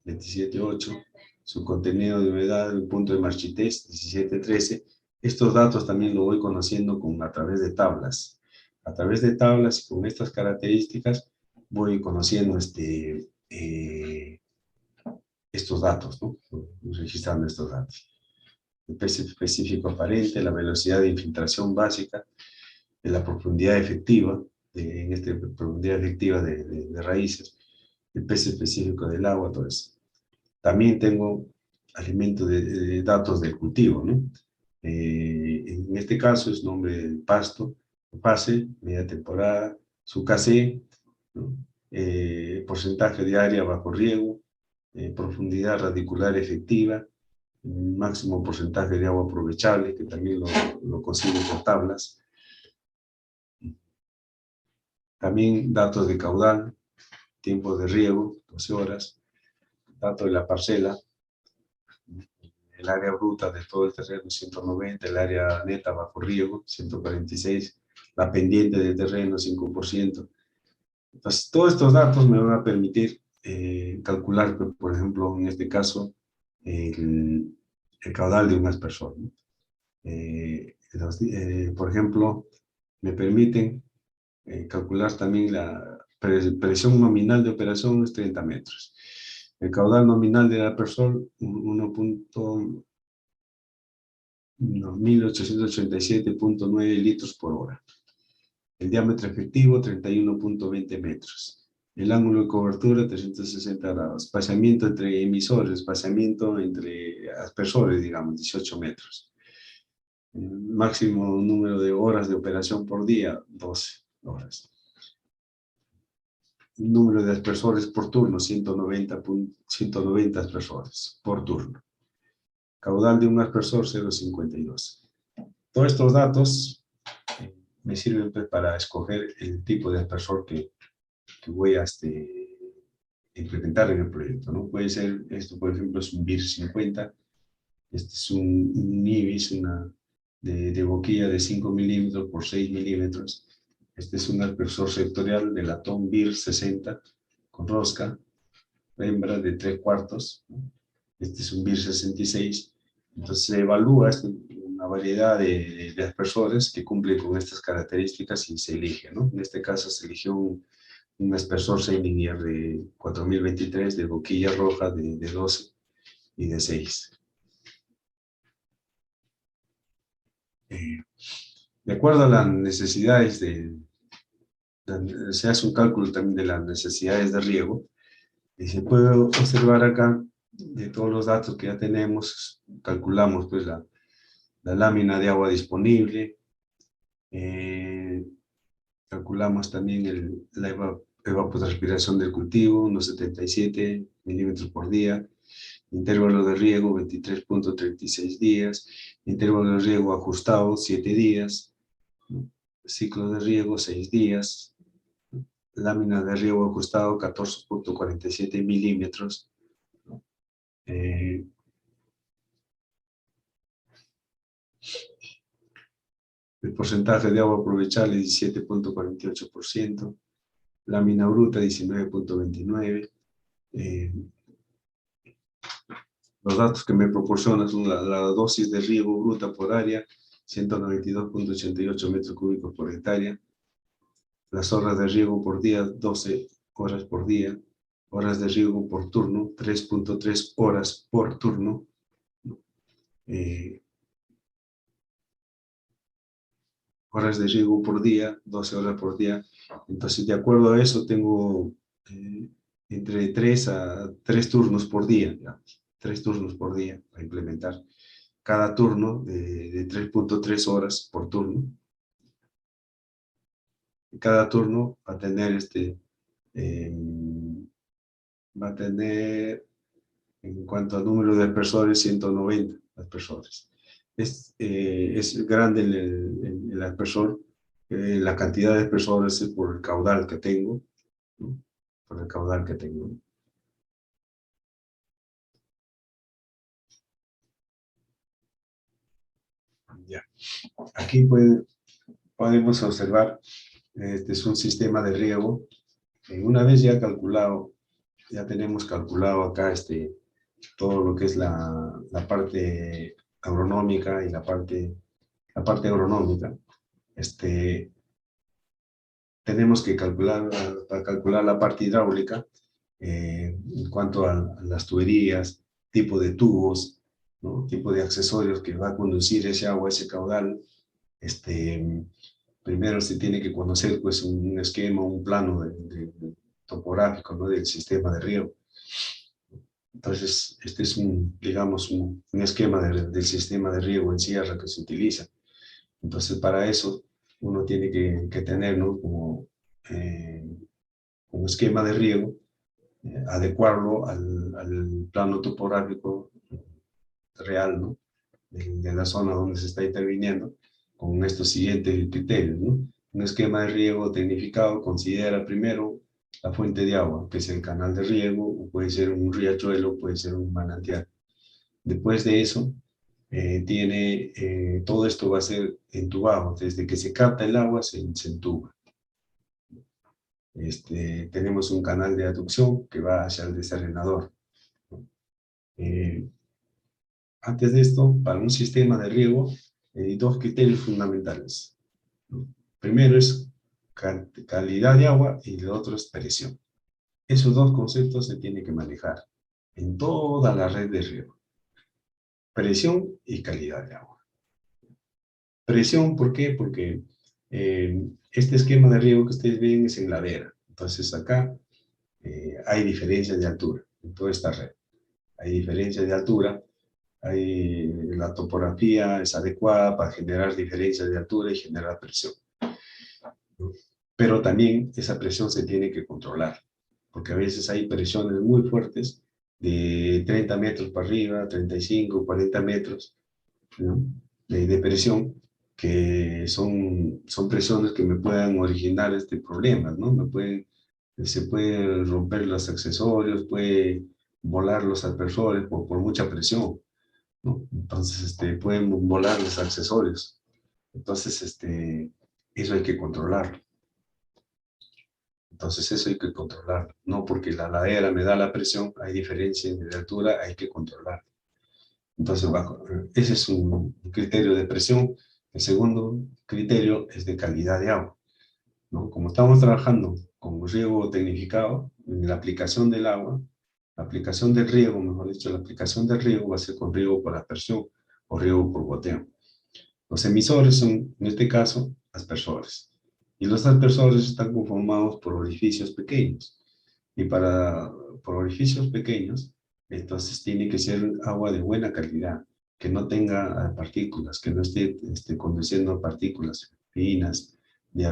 27,8, su contenido de humedad, el punto de marchitez 17,13. Estos datos también lo voy conociendo a través de tablas. A través de tablas y con estas características voy conociendo estos datos, ¿no? Registrando estos datos. El peso específico aparente, la velocidad de infiltración básica, la profundidad efectiva, profundidad efectiva de raíces, el peso específico del agua, todo eso. También tengo alimentos de datos del cultivo, ¿no? En este caso es nombre del pasto, fase, media temporada, su KC, ¿no? Porcentaje de área bajo riego, profundidad radicular efectiva, máximo porcentaje de agua aprovechable, que también lo consigo por tablas. También datos de caudal, tiempo de riego, 12 horas, dato de la parcela, el área bruta de todo el terreno 190, el área neta bajo riego 146, la pendiente del terreno 5%. Entonces, todos estos datos me van a permitir calcular, por ejemplo, en este caso, el caudal de un aspersor, ¿no? Por ejemplo, me permiten calcular también la presión nominal de operación es 30 metros. El caudal nominal del aspersor, 1887.9 litros por hora. El diámetro efectivo, 31.20 metros. El ángulo de cobertura, 360 grados. Espaciamiento entre emisores, espaciamiento entre aspersores, digamos, 18 metros. El máximo número de horas de operación por día, 12 horas. El número de aspersores por turno, 190 aspersores por turno. Caudal de un aspersor, 0,52. Todos estos datos me sirven pues, para escoger el tipo de aspersor que voy a implementar en el proyecto, ¿no? Puede ser, esto por ejemplo es un BIR 50, este es un IBIS, de boquilla de 5 milímetros por 6 milímetros. Este es un aspersor sectorial de latón BIR 60 con rosca, hembra de 3/4. Este es un BIR 66. Entonces se evalúa una variedad de aspersores que cumplen con estas características y se elige, ¿no? En este caso se eligió un aspersor Seilinger de 4023 de boquilla roja de 12 y de 6. De acuerdo a las necesidades se hace un cálculo también de las necesidades de riego y se puede observar acá de todos los datos que ya tenemos, calculamos pues la lámina de agua disponible, calculamos también la evapotranspiración del cultivo, unos 77 milímetros por día, intervalo de riego 23.36 días, intervalo de riego ajustado 7 días, ciclo de riego 6 días, lámina de riego ajustado 14.47 milímetros, el porcentaje de agua aprovechable 17.48%, lámina bruta 19.29%. Los datos que me proporcionan son la dosis de riego bruta por área, 192.88 metros cúbicos por hectárea, las horas de riego por día, 12 horas por día, horas de riego por turno, 3.3 horas por turno, horas de riego por día, 12 horas por día. Entonces, de acuerdo a eso, tengo entre 3 a 3 turnos por día, digamos, 3 turnos por día para implementar. Cada turno de 3.3 horas por turno. Cada turno va a tener en cuanto al número de aspersores, 190 aspersores. Es grande el aspersor, la cantidad de aspersores es por el caudal que tengo, ¿no? Por el caudal que tengo. Ya. Aquí podemos observar, este es un sistema de riego. Una vez ya calculado, ya tenemos calculado acá todo lo que es la parte agronómica y la parte agronómica. Tenemos que calcular, para calcular la parte hidráulica, en cuanto a las tuberías, tipo de tubos, ¿no? Tipo de accesorios que va a conducir ese agua, ese caudal. Primero se tiene que conocer pues, un esquema, un plano topográfico, ¿no? Del sistema de riego. Entonces, este es digamos, un esquema del sistema de riego en sierra que se utiliza. Entonces, para eso, uno tiene que tener, ¿no? Como un esquema de riego, adecuarlo al plano topográfico real, ¿no? De la zona donde se está interviniendo, con estos siguientes criterios, ¿no? Un esquema de riego tecnificado considera primero la fuente de agua, que es el canal de riego, o puede ser un riachuelo, puede ser un manantial. Después de eso, todo esto va a ser entubado, desde que se capta el agua se entuba. Tenemos un canal de aducción que va hacia el desarenador. Antes de esto, para un sistema de riego, hay dos criterios fundamentales, ¿no? primero es calidad de agua y el otro es presión. Esos dos conceptos se tienen que manejar en toda la red de riego. Presión y calidad de agua. Presión, ¿por qué? Porque este esquema de riego que ustedes ven es en ladera. Entonces acá hay diferencias de altura en toda esta red. Hay diferencias de altura, la topografía es adecuada para generar diferencias de altura y generar presión. Pero también esa presión se tiene que controlar, porque a veces hay presiones muy fuertes de 30 metros para arriba, 35, 40 metros, ¿no? de presión, que son presiones que me puedan originar problemas, ¿no? Se pueden romper los accesorios, puede volar los aspersores por mucha presión, ¿no? Entonces, pueden volar los accesorios. Entonces, eso hay que controlarlo. Entonces, eso hay que controlarlo. No porque la ladera me da la presión, hay diferencia de altura, hay que controlarlo. Entonces, ese es un criterio de presión. El segundo criterio es de calidad de agua, ¿no? Como estamos trabajando con riego tecnificado, en la aplicación del agua, la aplicación del riego, mejor dicho, la aplicación del riego va a ser con riego por aspersión o riego por goteo. Los emisores son, en este caso, aspersores. Y los aspersores están conformados por orificios pequeños. Y por orificios pequeños, entonces tiene que ser agua de buena calidad, que no tenga partículas, que no esté conduciendo partículas finas, de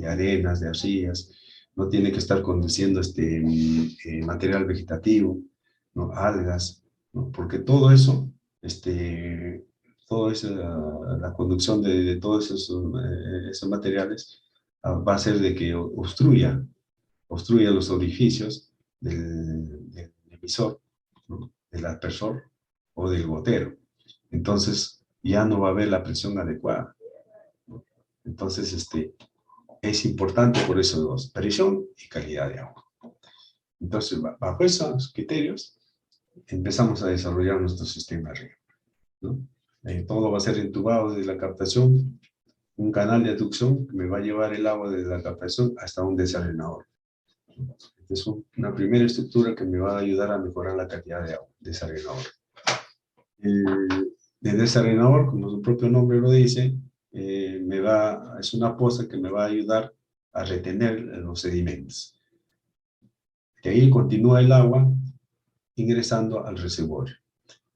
arenas, de arcillas, no tiene que estar conduciendo material vegetativo, ¿no? Algas, ¿no? Porque todo eso, la conducción de todos esos materiales va a hacer de que obstruya los orificios del emisor, ¿no? Del aspersor o del gotero. Entonces, ya no va a haber la presión adecuada, ¿no? Entonces, es importante por eso dos, presión y calidad de agua. Entonces, bajo esos criterios, empezamos a desarrollar nuestro sistema de riego, ¿no? Todo va a ser entubado desde la captación, un canal de aducción que me va a llevar el agua desde la captación hasta un desalenador. Es una primera estructura que me va a ayudar a mejorar la calidad de agua, desarenador. De desarenador, como su propio nombre lo dice, es una poza que me va a ayudar a retener los sedimentos. De ahí continúa el agua ingresando al reservorio.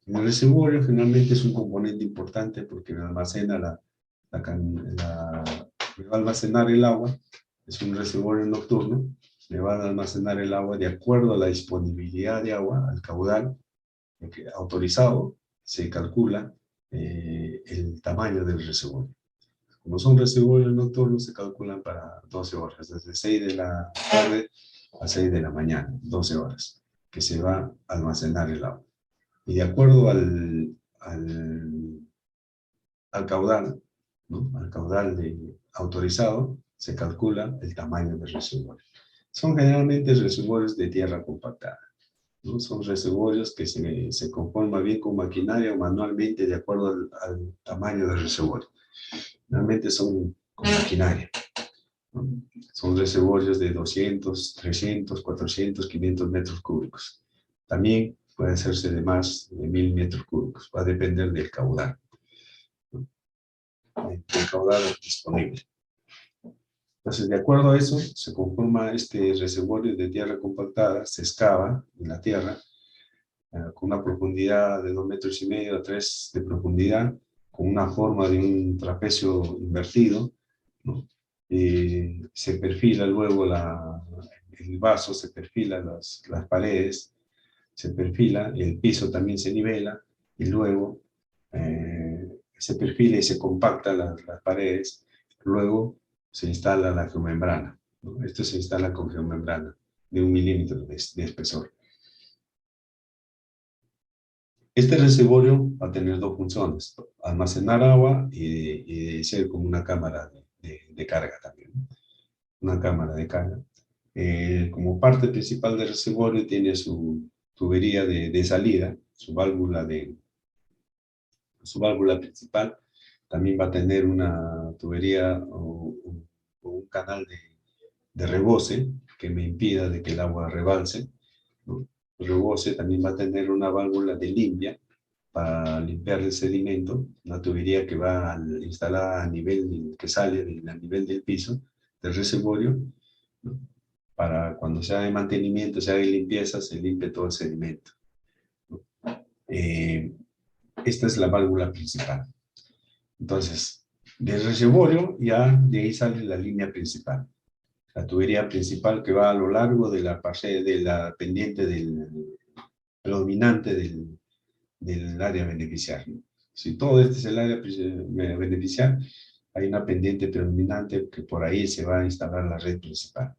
En el reservorio generalmente es un componente importante porque me almacena me va a almacenar el agua, es un reservorio nocturno, me va a almacenar el agua de acuerdo a la disponibilidad de agua, al caudal autorizado, se calcula el tamaño del reservorio. Como son reservorios nocturnos, se calculan para 12 horas, desde 6 de la tarde a 6 de la mañana, 12 horas, que se va a almacenar el agua. Y de acuerdo al caudal, ¿no? Al caudal autorizado, se calcula el tamaño del reservorio. Son generalmente reservorios de tierra compactada, ¿no? Son reservorios que se conforman bien con maquinaria o manualmente de acuerdo al tamaño del reservorio. Realmente son con maquinaria, ¿no? Son reservorios de 200, 300, 400, 500 metros cúbicos. También puede hacerse de más de 1000 metros cúbicos. Va a depender del caudal, ¿no? Del caudal disponible. Entonces, de acuerdo a eso, se conforma este reservorio de tierra compactada, se excava en la tierra con una profundidad de 2,5 metros a 3 de profundidad, con una forma de un trapecio invertido, ¿no? Se perfila luego el vaso, se perfila las paredes, se perfila, el piso también se nivela, y luego se perfila y se compacta las paredes, luego se instala la geomembrana, ¿no? Esto se instala con geomembrana de 1 milímetro de espesor. Este reservorio va a tener dos funciones: almacenar agua y ser como una cámara de carga también, ¿no? Una cámara de carga. Como parte principal del reservorio tiene su tubería de salida, su válvula principal, también va a tener una tubería o un canal de rebose que me impida de que el agua rebalse, ¿no? El rebose también va a tener una válvula de limpia para limpiar el sedimento, una tubería que va instalada a nivel, que sale a nivel del piso, del reservorio, ¿no? Para cuando se haga de mantenimiento, se haga de limpieza, se limpie todo el sedimento, ¿no? Esta es la válvula principal. Entonces, del reservorio ya de ahí sale la línea principal, la tubería principal que va a lo largo de la de la pendiente predominante del área beneficiaria. Si todo este es el área beneficiaria, hay una pendiente predominante que por ahí se va a instalar la red principal.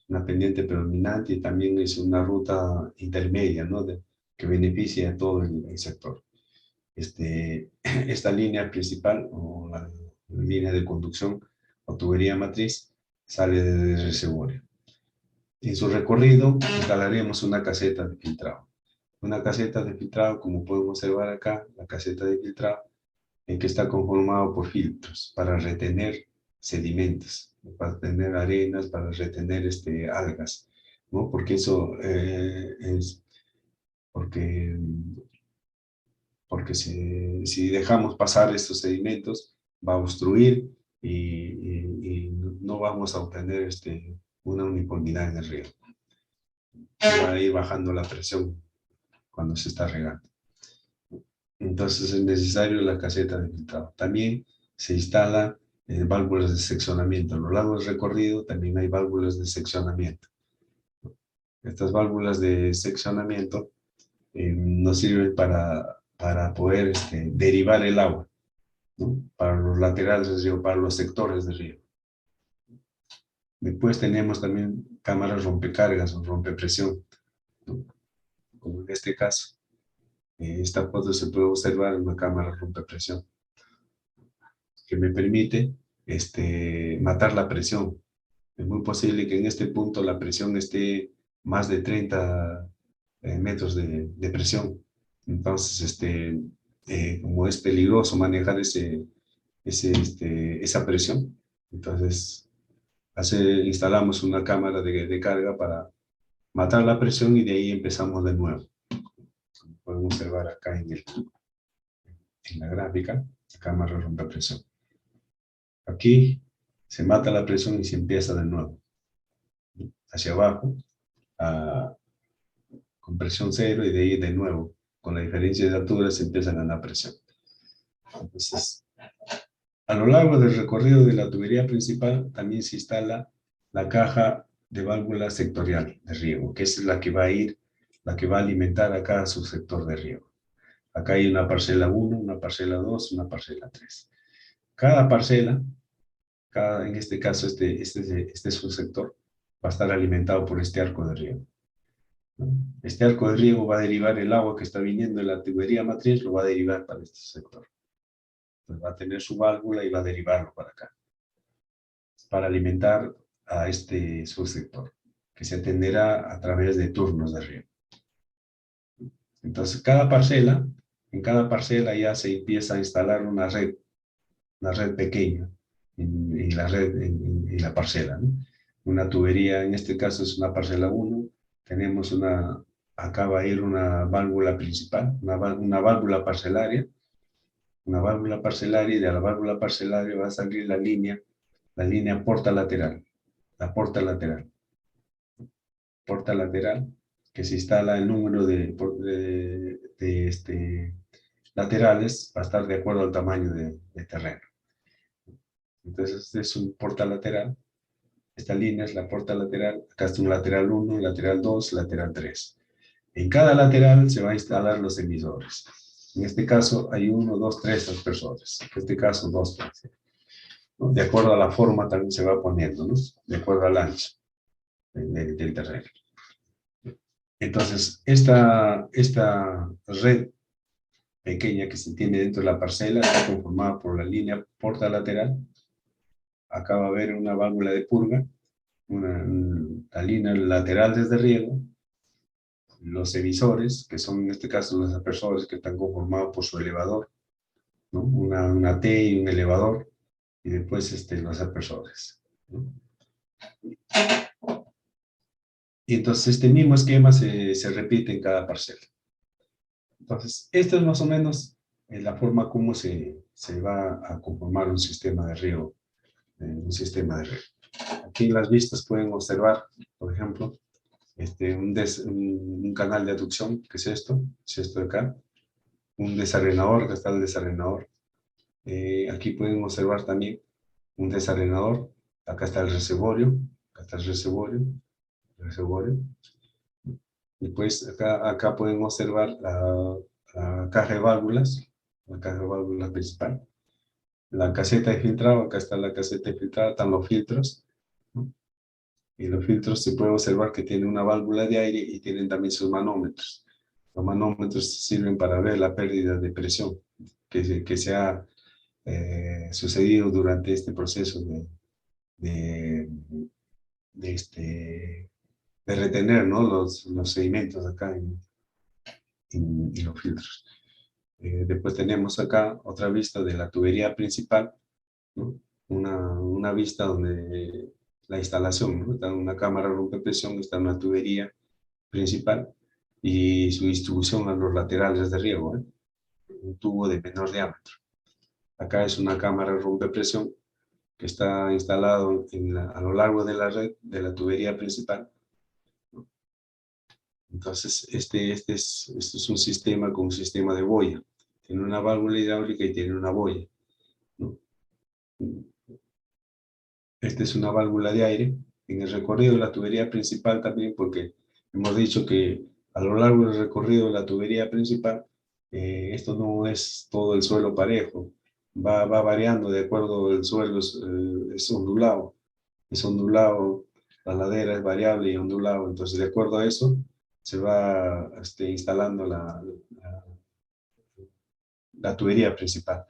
Una pendiente predominante y también es una ruta intermedia, ¿no? Que beneficia a todo el sector. Esta línea principal o la línea de conducción o tubería matriz sale desde el reservorio. En su recorrido instalaremos una caseta de filtrado. Una caseta de filtrado, como podemos observar acá, la caseta de filtrado, en que está conformado por filtros para retener sedimentos, para retener arenas, para retener algas, ¿no? Porque eso es porque si dejamos pasar estos sedimentos, va a obstruir y no vamos a obtener una uniformidad en el riego. Va a ir bajando la presión cuando se está regando. Entonces es necesario la caseta de filtrado. También se instala válvulas de seccionamiento. A lo largo del recorrido también hay válvulas de seccionamiento. Estas válvulas de seccionamiento nos sirven para poder derivar el agua, ¿no? Para los laterales del río, para los sectores del río. Después tenemos también cámaras rompecargas o rompepresión, ¿no? Como en este caso. Esta foto se puede observar en una cámara rompepresión que me permite matar la presión. Es muy posible que en este punto la presión esté más de 30 metros de presión. Entonces, como es peligroso manejar esa presión, entonces instalamos una cámara de carga para matar la presión y de ahí empezamos de nuevo. Podemos observar acá en la gráfica, la cámara rompe presión. Aquí se mata la presión y se empieza de nuevo. Hacia abajo, con presión cero y de ahí de nuevo. Con la diferencia de altura se empieza a ganar presión. Entonces, a lo largo del recorrido de la tubería principal también se instala la caja de válvula sectorial de riego, que es la que va a alimentar a cada subsector de riego. Acá hay una parcela 1, una parcela 2, una parcela 3. Cada parcela, en este caso este subsector, va a estar alimentado por este arco de riego. Este arco de riego va a derivar el agua que está viniendo de la tubería matriz, lo va a derivar para este sector. Entonces va a tener su válvula y va a derivarlo para acá, para alimentar a este subsector, que se atenderá a través de turnos de riego. Entonces, en cada parcela ya se empieza a instalar una red pequeña en la parcela, ¿no? Una tubería, en este caso es una parcela 1, tenemos acá va a ir una válvula principal, una válvula parcelaria, y de la válvula parcelaria va a salir la línea porta lateral, porta lateral, que se instala el número de laterales, va a estar de acuerdo al tamaño de terreno. Entonces este es un porta lateral, esta línea es la porta lateral, acá está un lateral 1, lateral 2, lateral 3. En cada lateral se va a instalar los emisores. En este caso hay 1, 2, 3 aspersores. En este caso 2, 3. ¿No? De acuerdo a la forma también se va poniendo, ¿no? De acuerdo al ancho del terreno. Entonces, esta red pequeña que se tiene dentro de la parcela está conformada por la línea porta lateral. Acá va a haber una válvula de purga, la línea lateral desde riego, los emisores, que son en este caso los aspersores que están conformados por su elevador, ¿no? Una T y un elevador, y después los aspersores, ¿no? Y entonces este mismo esquema se repite en cada parcela. Entonces, esto es más o menos la forma como se va a conformar un sistema de riego. Aquí en las vistas pueden observar, por ejemplo, un canal de aducción, que es esto de acá, un desarenador, que está el desarenador. Aquí pueden observar también un desarenador, acá está el reservorio, acá está el reservorio. Y pues acá pueden observar la caja de válvulas, la caja de válvulas principal. La caseta de filtrado, acá está la caseta de filtrado, están los filtros, ¿no? Y los filtros se puede observar que tienen una válvula de aire y tienen también sus manómetros. Los manómetros sirven para ver la pérdida de presión que se ha sucedido durante este proceso de, de, este, de retener, ¿no? los sedimentos acá en los filtros. Después tenemos acá otra vista de la tubería principal, ¿no? Una vista donde la instalación, ¿no? Está una cámara rompepresión, está una tubería principal y su distribución a los laterales de riego, ¿eh? Un tubo de menor diámetro. Acá es una cámara rompepresión que está instalado a lo largo de la red de la tubería principal. Entonces, este es un sistema con un sistema de boya. Tiene una válvula hidráulica y tiene una boya, ¿no? Esta es una válvula de aire en el recorrido de la tubería principal también, porque hemos dicho que a lo largo del recorrido de la tubería principal, esto no es todo el suelo parejo, va variando de acuerdo, el suelo es ondulado, la ladera es variable y ondulado, entonces de acuerdo a eso se va instalando la tubería principal.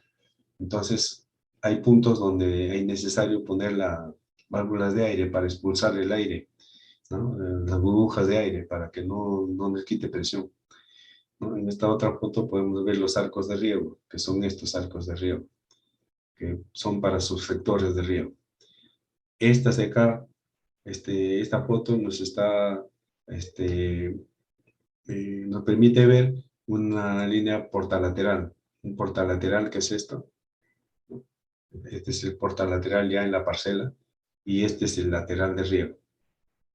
Entonces, hay puntos donde es necesario poner las válvulas de aire para expulsar el aire, ¿no? Las burbujas de aire para que no les quite presión, ¿no? En esta otra foto podemos ver los arcos de riego, que son estos arcos de riego, que son para sus sectores de riego. Esta de acá, esta foto nos permite ver una línea portalateral. Un portalateral, ¿qué es esto? Este es el portalateral ya en la parcela y este es el lateral de riego.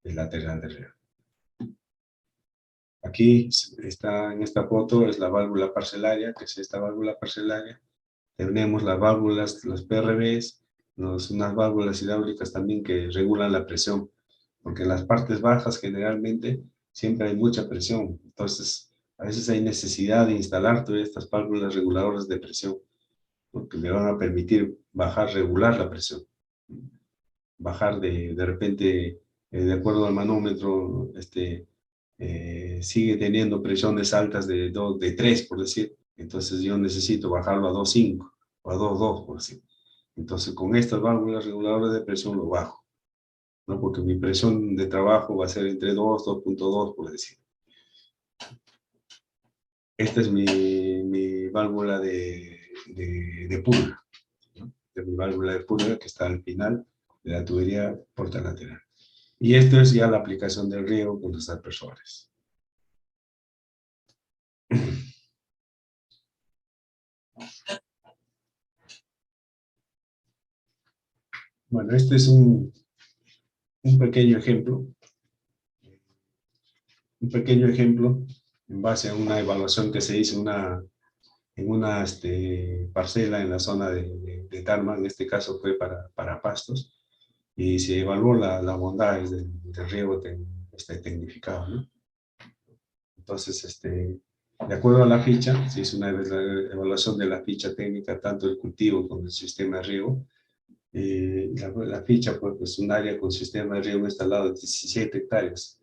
El lateral de riego. Aquí está en esta foto, es la válvula parcelaria, que es esta válvula parcelaria. Tenemos las válvulas, los PRVs, unas válvulas hidráulicas también que regulan la presión, porque en las partes bajas generalmente siempre hay mucha presión. Entonces, a veces hay necesidad de instalar todas estas válvulas reguladoras de presión, porque le van a permitir regular la presión. Bajar de repente, de acuerdo al manómetro, sigue teniendo presiones altas de 3, por decir. Entonces yo necesito bajarlo a 2,5 o a 2,2, por decir. Entonces con estas válvulas reguladoras de presión lo bajo, ¿no? Porque mi presión de trabajo va a ser entre 2, 2,2, por decir. Esta es mi válvula de purga, ¿no? De mi válvula de purga que está al final de la tubería portalateral. Y esto es ya la aplicación del riego con los aspersores. Bueno, este es un pequeño ejemplo. Un pequeño ejemplo en base a una evaluación que se hizo en una parcela en la zona de Tarma, en este caso fue para pastos, y se evaluó las bondades del riego tecnificado, ¿no? Entonces, de acuerdo a la ficha, se hizo una evaluación de la ficha técnica, tanto del cultivo como del sistema de riego. La ficha, pues un área con sistema de riego instalado de 17 hectáreas.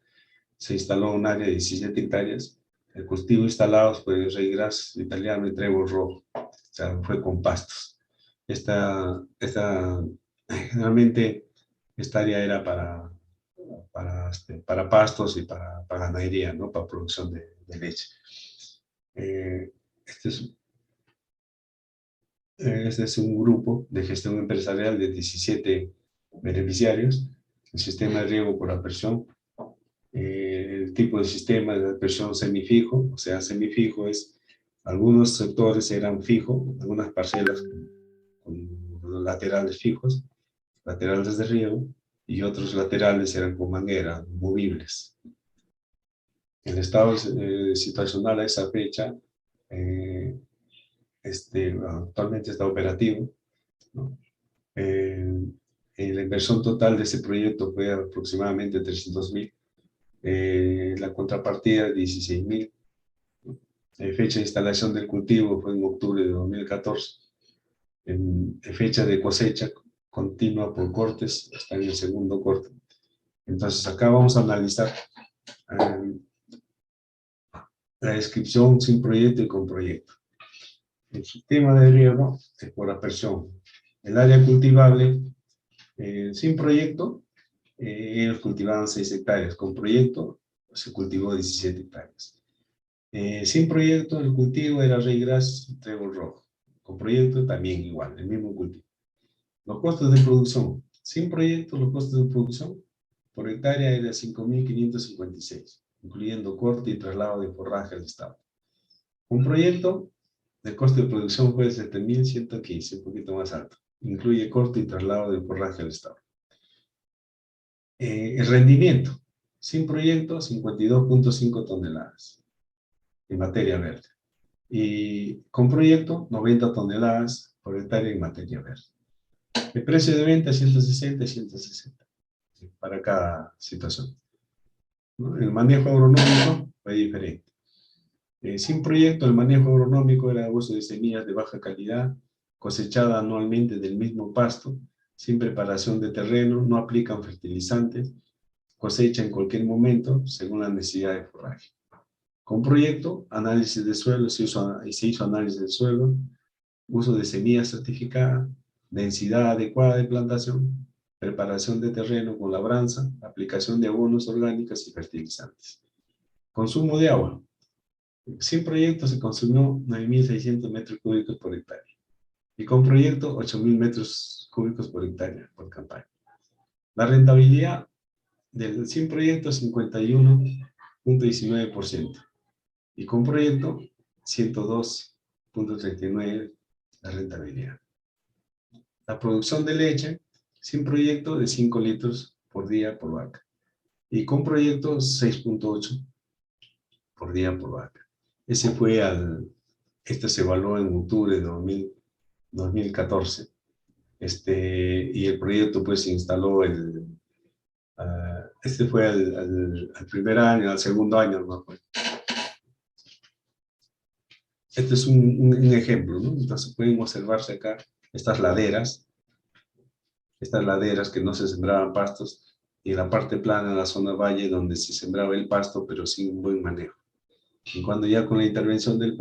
Se instaló un área de 17 hectáreas. El cultivo instalado fue reyes italiano y trébol rojo. O sea, fue con pastos. Generalmente, esta área era para pastos y para ganadería, ¿no? Para producción de leche. Este es Este es un grupo de gestión empresarial de 17 beneficiarios. El sistema de riego por aspersión. El tipo de sistema de aspersión semifijo, o sea, semifijo es, algunos sectores eran fijos, algunas parcelas con los laterales fijos, laterales de riego, y otros laterales eran con manguera, movibles. El estado situacional a esa fecha eh, actualmente está operativo, ¿no? La inversión total de ese proyecto fue aproximadamente 300.000. La contrapartida 16.000. Fecha de instalación del cultivo fue en octubre de 2014. En fecha de cosecha continua por cortes, está en el segundo corte. Entonces acá vamos a analizar eh, la descripción sin proyecto y con proyecto. El sistema de riego es por aspersión. El área cultivable sin proyecto, ellos cultivaban 6 hectáreas. Con proyecto se cultivó 17 hectáreas. Sin proyecto, el cultivo era reyes y trébol rojo. Con proyecto también igual, el mismo cultivo. Los costos de producción. Sin proyecto, los costos de producción por hectárea era 5.556, incluyendo corte y traslado de forraje al estado. Con proyecto, el costo de producción fue 7.115, un poquito más alto. Incluye corte y traslado de forraje al estado. El rendimiento. Sin proyecto, 52.5 toneladas en materia verde. Y con proyecto, 90 toneladas por hectárea en materia verde. El precio de venta, 160 y 160 para cada situación, ¿no? El manejo agronómico fue diferente. Sin proyecto, el manejo agronómico era el uso de semillas de baja calidad, cosechada anualmente del mismo pasto, sin preparación de terreno, no aplican fertilizantes, cosecha en cualquier momento, según la necesidad de forraje. Con proyecto, análisis de suelo, se hizo análisis del suelo, uso de semillas certificadas, densidad adecuada de plantación, preparación de terreno con labranza, aplicación de abonos orgánicos y fertilizantes. Consumo de agua. Sin proyecto se consumió 9.600 metros cúbicos por hectárea. Y con proyecto, 8.000 metros cúbicos por hectárea por campaña. La rentabilidad del sin proyecto, 51.19%. Y con proyecto, 102.39% la rentabilidad. La producción de leche, sin proyecto, de 5 litros por día por vaca. Y con proyecto, 6.8 por día por vaca. Este se evaluó en octubre de 2014. Y el proyecto pues se instaló este fue al primer año, al segundo año, ¿no? Este es un ejemplo, ¿no? Entonces pueden observarse acá estas laderas que no se sembraban pastos, y en la parte plana, en la zona valle, donde se sembraba el pasto, pero sin un buen manejo. Y cuando ya con la intervención del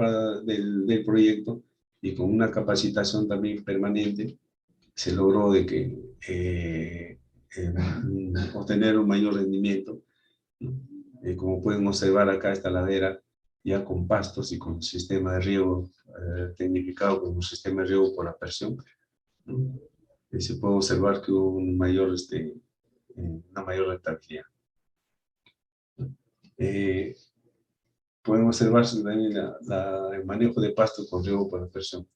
proyecto y con una capacitación también permanente, se logró de que obtener un mayor rendimiento. Como pueden observar acá, esta ladera ya con pastos y con sistema de riego tecnificado como un sistema de riego por aspersión, ¿no? Se puede observar que hubo una mayor rentabilidad. Eh, Pueden observarse también el manejo de pasto con riego por aspersión.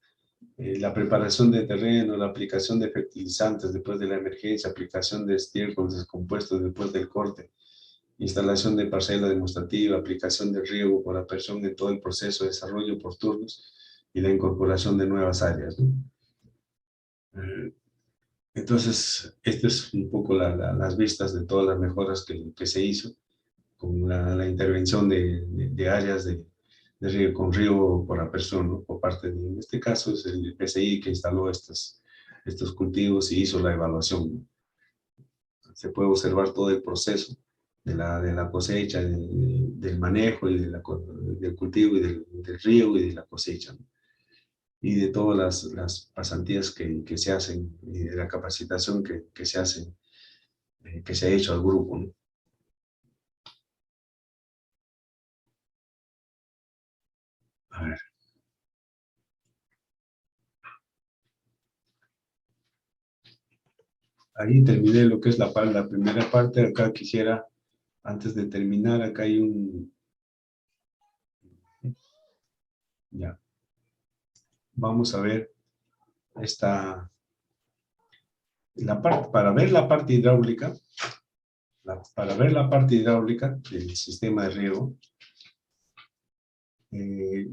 La preparación de terreno, la aplicación de fertilizantes después de la emergencia, aplicación de estiércoles descompuestos después del corte, instalación de parcela demostrativa, aplicación de riego por aspersión en todo el proceso de desarrollo por turnos y la incorporación de nuevas áreas, ¿no? Entonces, esta es un poco las vistas de todas las mejoras que se hizo con la intervención de áreas de riego, con riego por aspersión, ¿no? Por parte de, en este caso, es el PCI que instaló estos cultivos y hizo la evaluación, ¿no? Se puede observar todo el proceso de la cosecha, del manejo y del cultivo y del riego y de la cosecha, ¿no? Y de todas las pasantías que se hacen y de la capacitación que se hace, que se ha hecho al grupo, ¿no? A ver. ahí terminé lo que es la primera parte. Acá quisiera, antes de terminar, acá hay un... Ya, vamos a ver esta... para ver la parte hidráulica, para ver la parte hidráulica del sistema de riego, eh,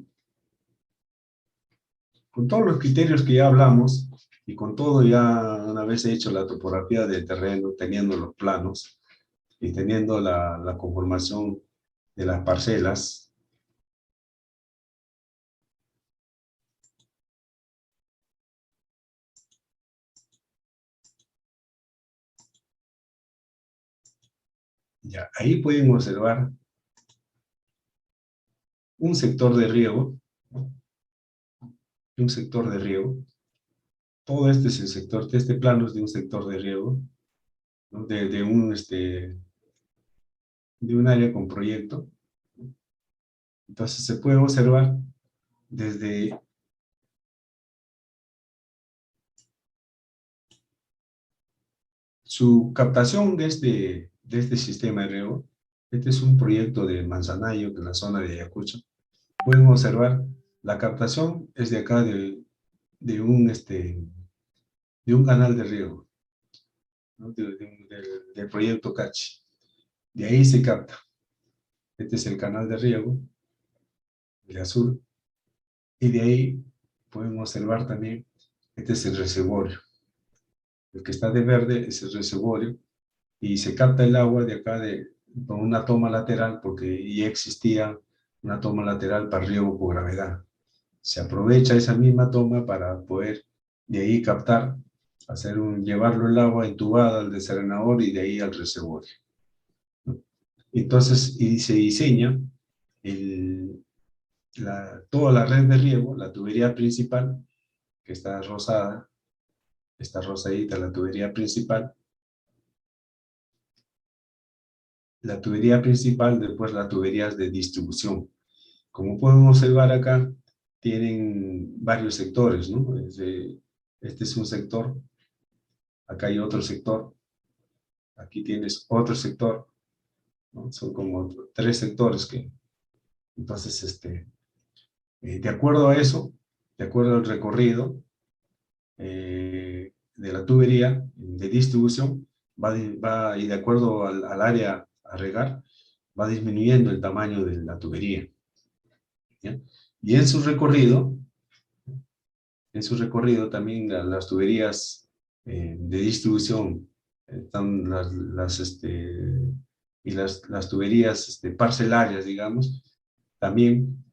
con todos los criterios que ya hablamos, y con todo ya una vez hecho la topografía del terreno, teniendo los planos, y teniendo la conformación de las parcelas, ya, ahí pueden observar un sector de riego, ¿no? Un sector de riego. Todo este es el sector, este plano es de un sector de riego, ¿no? De un área con proyecto. Entonces se puede observar desde su captación de este sistema de riego. Este es un proyecto de Manzanayo, que es la zona de Ayacucho. Pueden observar, la captación es de acá de un canal de riego, ¿no? Del proyecto Cachi. De ahí se capta. Este es el canal de riego, de azul, y de ahí pueden observar también, este es el reservorio. El que está de verde es el reservorio, y se capta el agua de acá con una toma lateral, porque ya existía una toma lateral para riego por gravedad. Se aprovecha esa misma toma para poder de ahí captar, llevarlo el agua entubada al desarenador y de ahí al reservorio. Entonces, y se diseña toda la red de riego, la tubería principal, que está rosada, está rosadita la tubería principal, después las tuberías de distribución. Como pueden observar acá, tienen varios sectores, ¿no? Este es un sector, acá hay otro sector, aquí tienes otro sector, ¿no? Son como 3 sectores entonces, de acuerdo a eso, de acuerdo al recorrido de la tubería de distribución, y de acuerdo al área a regar, va disminuyendo el tamaño de la tubería, ¿ya? Y en su recorrido también las tuberías de distribución, están las tuberías parcelarias, digamos, también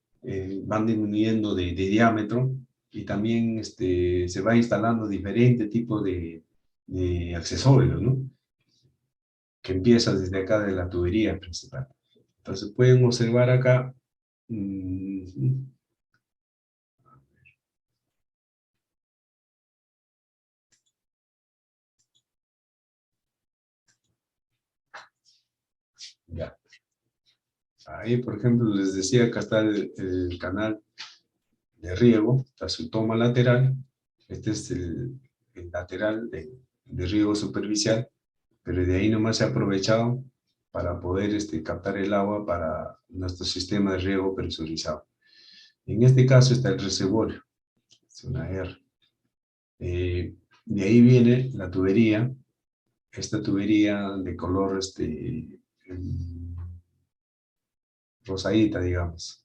van disminuyendo de diámetro, y también se va instalando diferentes tipos de accesorios, ¿no? Que empieza desde acá de la tubería principal. Entonces pueden observar acá, ya. Ahí, por ejemplo, les decía, acá está el canal de riego, está su toma lateral, este es el lateral de riego superficial, pero de ahí nomás se ha aprovechado para poder captar el agua para nuestro sistema de riego presurizado. En este caso está el reservorio, es una R. De ahí viene la tubería, esta tubería de color rosadita, digamos.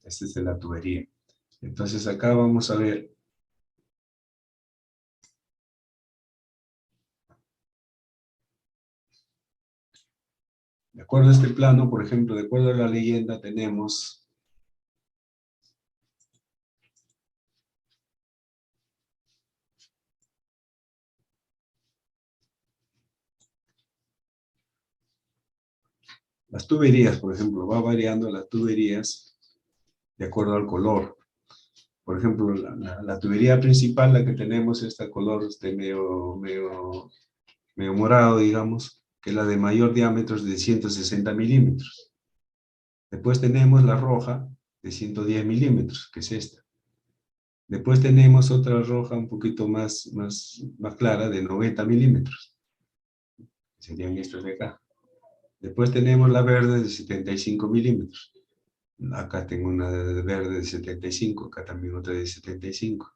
Esta es de la tubería. Entonces acá vamos a ver de acuerdo a este plano, por ejemplo, de acuerdo a la leyenda, tenemos las tuberías, por ejemplo, va variando las tuberías de acuerdo al color. Por ejemplo, la tubería principal, la que tenemos, esta color medio morado, digamos, que es la de mayor diámetro, es de 160 milímetros. Después tenemos la roja de 110 milímetros, que es esta. Después tenemos otra roja un poquito más clara de 90 milímetros. Serían estas de acá. Después tenemos la verde de 75 milímetros. Acá tengo una verde de 75, acá también otra de 75.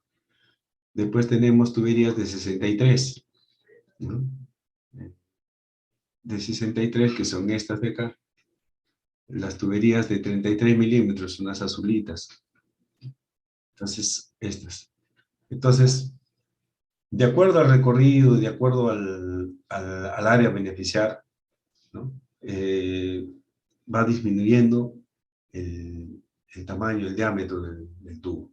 Después tenemos tuberías de 63, ¿no? De 63, que son estas de acá. Las tuberías de 33 milímetros, unas azulitas. Entonces, estas. Entonces, de acuerdo al recorrido, de acuerdo al área a beneficiar, ¿no? Va disminuyendo el tamaño, el diámetro del tubo.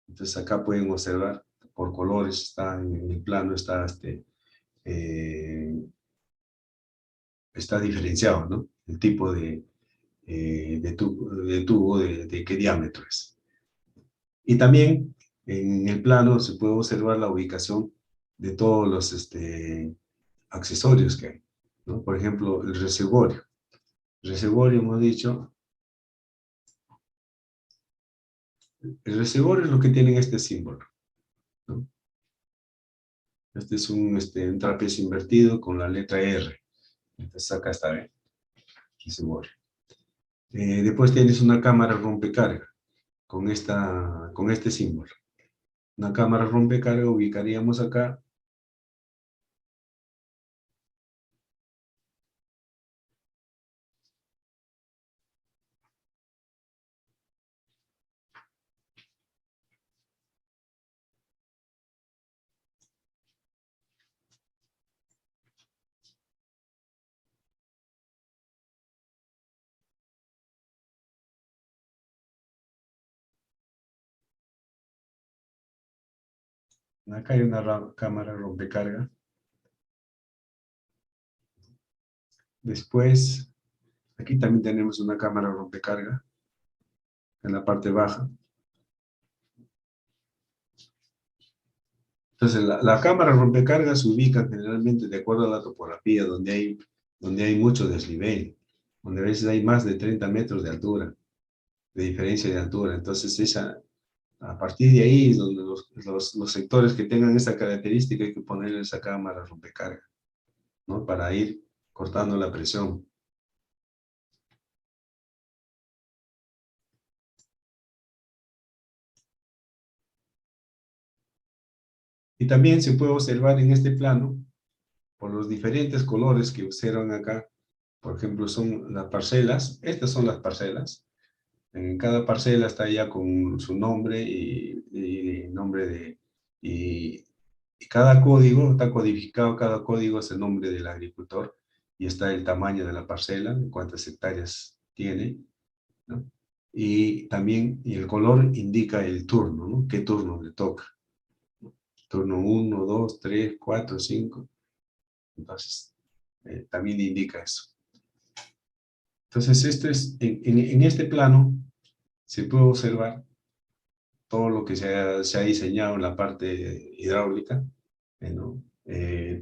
Entonces acá pueden observar por colores, está en el plano, eh, está diferenciado, ¿no? El tipo de tubo, de qué diámetro es. Y también en el plano se puede observar la ubicación de todos los accesorios que hay, ¿no? Por ejemplo, el reservorio. El reservorio, hemos dicho, el reservorio es lo que tiene este símbolo, ¿no? Este es un trapecio invertido con la letra R. Entonces acá está, ¿eh? Reservorio. Después tienes una cámara rompecarga con este símbolo. Una cámara rompecarga ubicaríamos acá. Acá hay una cámara rompecarga. Después, aquí también tenemos una cámara rompecarga en la parte baja. Entonces, la cámara rompecarga se ubica generalmente de acuerdo a la topografía, donde hay mucho desnivel, donde a veces hay más de 30 metros de altura, de diferencia de altura. Entonces, a partir de ahí es donde los sectores que tengan esa característica hay que ponerle esa cámara rompecarga, ¿no? Para ir cortando la presión. Y también se puede observar en este plano, por los diferentes colores que observan acá, por ejemplo, son las parcelas. Estas son las parcelas. En cada parcela está ya con su nombre y, y cada código está codificado, cada código es el nombre del agricultor y está el tamaño de la parcela, cuántas hectáreas tiene, ¿no? Y también el color indica el turno, ¿no? ¿Qué turno le toca? Turno 1, 2, 3, 4, 5. Entonces, también indica eso. Entonces, esto es, en este plano se puede observar todo lo que se ha diseñado en la parte hidráulica, ¿no?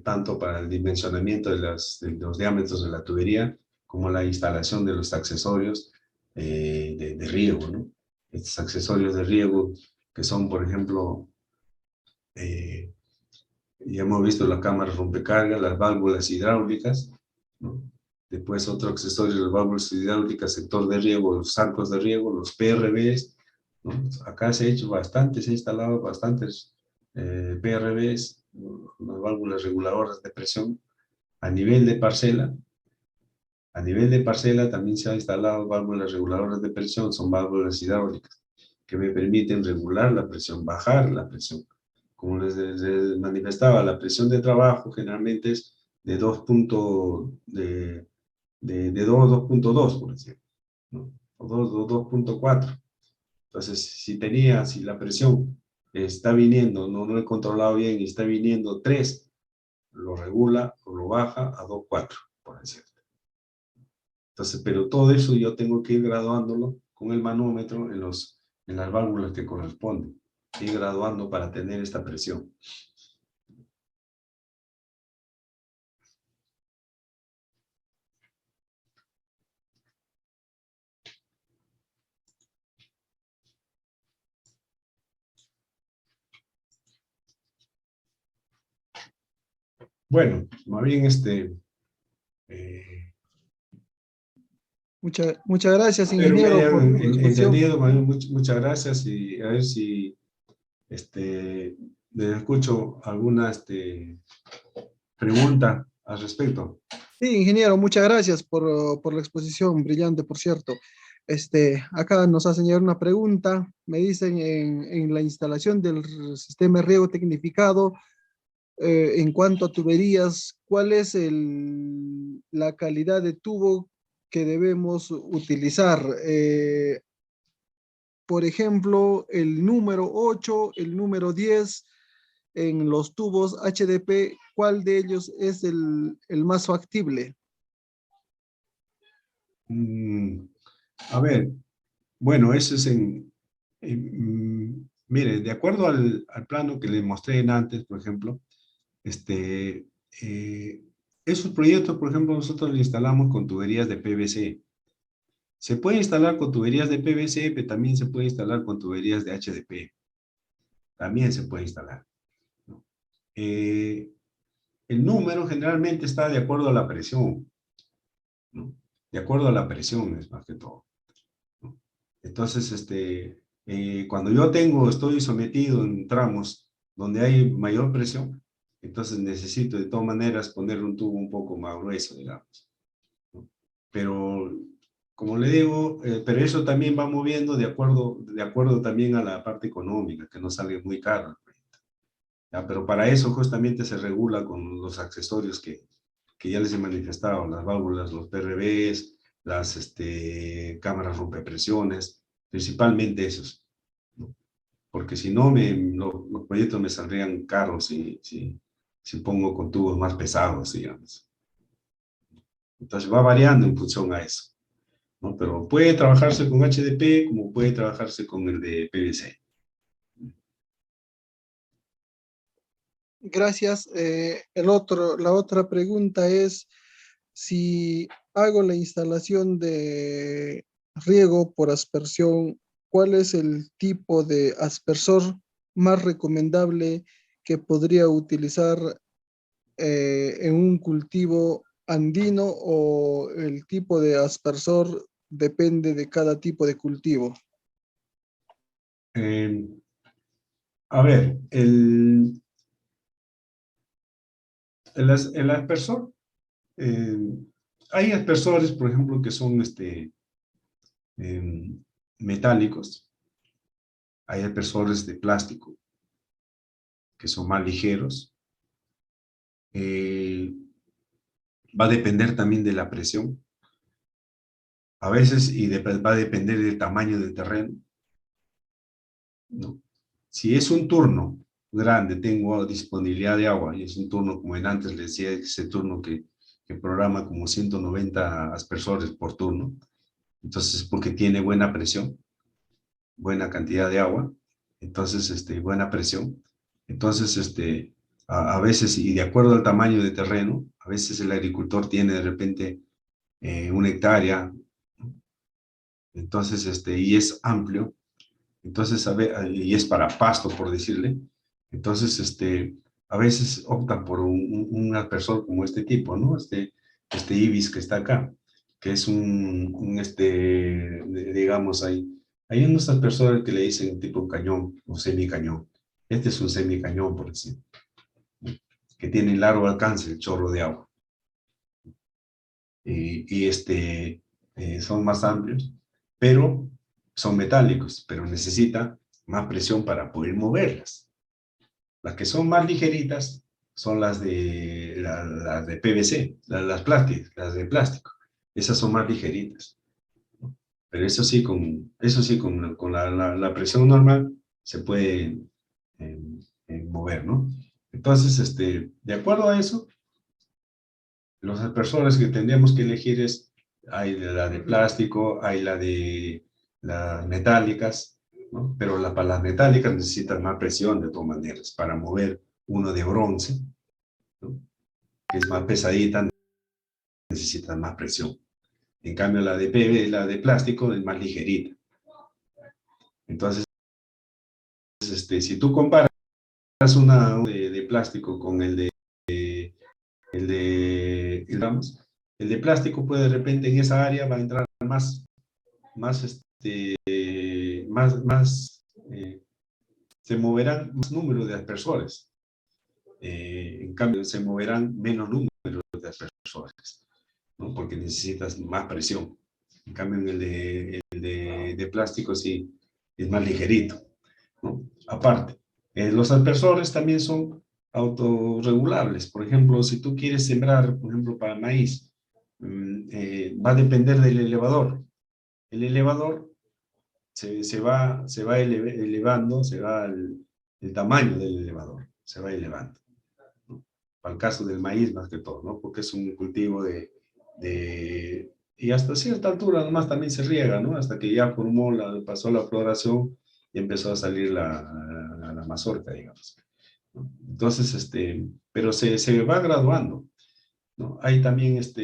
Tanto para el dimensionamiento de los diámetros de la tubería, como la instalación de los accesorios de riego, ¿no? Estos accesorios de riego que son, por ejemplo, ya hemos visto la cámara rompecarga, las válvulas hidráulicas, ¿no? Después otro accesorio, las válvulas hidráulicas, sector de riego, los arcos de riego, los PRBs, ¿no? Acá se ha hecho bastante, se ha instalado bastantes PRBs, ¿no? Las válvulas reguladoras de presión a nivel de parcela. A nivel de parcela también se han instalado válvulas reguladoras de presión, son válvulas hidráulicas que me permiten regular la presión, bajar la presión. Como les manifestaba, la presión de trabajo generalmente es de 2.2, por decirlo, ¿no? O 2.4. Entonces, si la presión está viniendo, no lo he controlado bien y está viniendo 3, lo regula o lo baja a 2.4, por decirlo. Entonces, pero todo eso yo tengo que ir graduándolo con el manómetro en las válvulas que corresponden. Ir graduando para tener esta presión. Bueno, más bien eh, Muchas gracias, pero me ingeniero, por hayan su exposición. entendido, más bien, muchas gracias y a ver si les escucho alguna pregunta al respecto. Sí, ingeniero, muchas gracias por la exposición, brillante, por cierto. Acá nos hacen llegar una pregunta. Me dicen en la instalación del sistema de riego tecnificado, en cuanto a tuberías, ¿cuál es la calidad de tubo que debemos utilizar? Por ejemplo, el número 8, el número 10 en los tubos HDP, ¿cuál de ellos es el más factible? Mm, a ver, bueno, eso es mire, de acuerdo al plano que le mostré en antes, por ejemplo, eh, esos proyectos, por ejemplo, nosotros los instalamos con tuberías de PVC. Se puede instalar con tuberías de PVC, pero también se puede instalar con tuberías de HDP. También se puede instalar, ¿no? Eh, el número generalmente está de acuerdo a la presión, ¿no? De acuerdo a la presión es más que todo, ¿no? Entonces, cuando yo estoy sometido en tramos donde hay mayor presión, entonces necesito de todas maneras poner un tubo un poco más grueso, digamos, ¿no? Pero, como le digo, pero eso también va moviendo de acuerdo también a la parte económica, que no sale muy caro. ¿Ya? Pero para eso justamente se regula con los accesorios que ya les he manifestado, las válvulas, los PRVs, las cámaras rompepresiones, principalmente esos, ¿no? Porque si no, los proyectos me saldrían caros si pongo con tubos más pesados, digamos. Entonces va variando en función a eso, ¿no? Pero puede trabajarse con HDP como puede trabajarse con el de PVC. Gracias. La otra pregunta es si hago la instalación de riego por aspersión, ¿cuál es el tipo de aspersor más recomendable que podría utilizar en un cultivo andino o el tipo de aspersor depende de cada tipo de cultivo? Eh, a ver, el aspersor, eh, hay aspersores, por ejemplo, que son em, metálicos, hay aspersores de plástico que son más ligeros. Eh, Va a depender también de la presión, a veces, va a depender del tamaño del terreno, ¿no? Si es un turno grande, tengo disponibilidad de agua, y es un turno, como en antes les decía, ese turno que programa como 190 aspersores por turno, entonces porque tiene buena presión, buena cantidad de agua, entonces, buena presión. Entonces, a veces, y de acuerdo al tamaño de terreno, a veces el agricultor tiene de repente 1 hectárea, entonces, y es amplio, entonces, y es para pasto, por decirle, entonces, a veces optan por un aspersor como este tipo, ¿no? Este Ibis que está acá, que es digamos, hay unos aspersores que le dicen tipo cañón o semicañón. Este es un semicañón, por decir, que tiene largo alcance el chorro de agua. Son más amplios, pero son metálicos, pero necesita más presión para poder moverlas. Las que son más ligeritas son las de PVC, las plásticas, las de plástico. Esas son más ligeritas, ¿no? Pero con la presión normal se puede eh, mover, ¿no? Entonces, de acuerdo a eso, los aspersores que tendríamos que elegir hay la de plástico, hay la de las metálicas, ¿no? Pero para las metálicas necesitan más presión de todas maneras. Para mover uno de bronce, ¿no? Que es más pesadita, necesitan más presión. En cambio, la de PV, la de plástico, es más ligerita. Entonces, si tú comparas una de plástico con el de digamos, el de plástico puede de repente en esa área va a entrar más, se moverán más número de aspersores. En cambio, se moverán menos número de aspersores, ¿no? Porque necesitas más presión. En cambio, en de plástico sí es más ligerito, ¿no? Aparte, los aspersores también son autorregulables. Por ejemplo, si tú quieres sembrar, por ejemplo, para maíz, va a depender del elevador. El elevador se va elevando, el tamaño del elevador, se va elevando, ¿no? Para el caso del maíz más que todo, ¿no? Porque es un cultivo y hasta cierta altura nomás también se riega, ¿no? Hasta que ya pasó la floración y empezó a salir la mazorca, digamos, ¿no? Entonces, pero se va graduando, ¿no? Hay también, dentro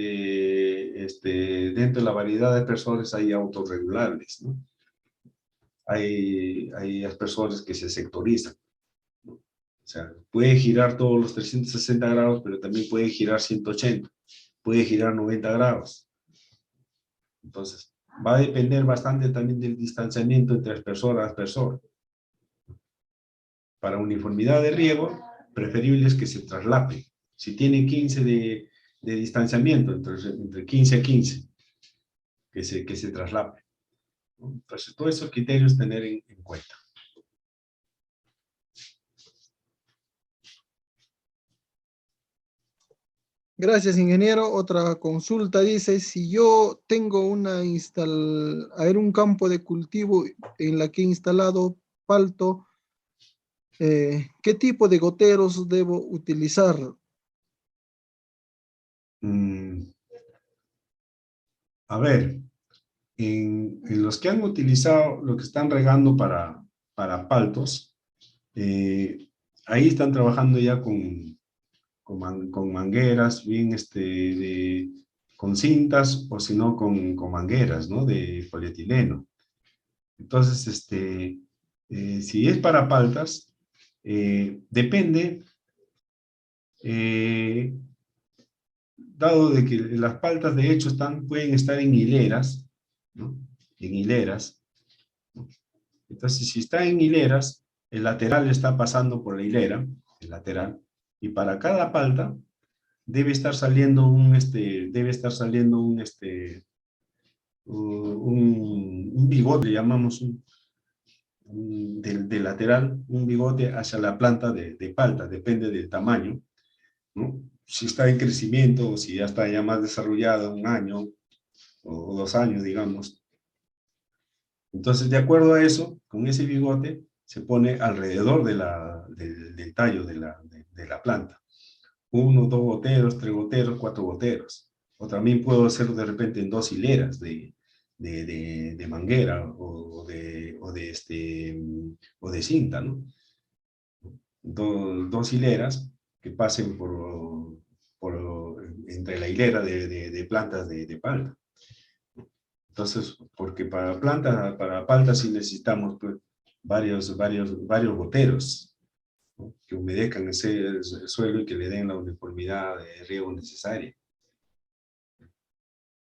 de la variedad de aspersores hay autorregulables, ¿no? Hay aspersores que se sectorizan, ¿no? O sea, puede girar todos los 360 grados, pero también puede girar 180, puede girar 90 grados. Entonces, va a depender bastante también del distanciamiento entre aspersor a aspersor. Para uniformidad de riego, preferible es que se traslape. Si tiene 15 de distanciamiento, entre 15 a 15, que se traslape, ¿no? Entonces, todos esos criterios tener en cuenta. Gracias, ingeniero. Otra consulta dice, si yo tengo un campo de cultivo en la que he instalado palto, ¿qué tipo de goteros debo utilizar? A ver, en los que han utilizado, lo que están regando para paltos, ahí están trabajando ya con mangueras, bien con cintas o si no con mangueras, ¿no? De polietileno. Entonces, si es para paltas, depende, dado de que las paltas de hecho pueden estar en hileras, ¿no? En hileras. Entonces, si está en hileras, el lateral está pasando por la hilera, el lateral, y para cada palta debe estar saliendo un bigote, le llamamos del lateral, un bigote hacia la planta de palta, depende del tamaño, ¿no? Si está en crecimiento o si ya está ya más desarrollada, 1 año o 2 años, digamos. Entonces, de acuerdo a eso, con ese bigote se pone alrededor del tallo de la planta. 1, 2 goteros, 3 goteros, 4 goteros. O también puedo hacer de repente en 2 hileras de manguera o de cinta, ¿no? 2 hileras que pasen entre la hilera de plantas de palta. Entonces, porque para palta sí necesitamos pues, varios goteros, ¿no? Que humedezcan el suelo y que le den la uniformidad de riego necesaria.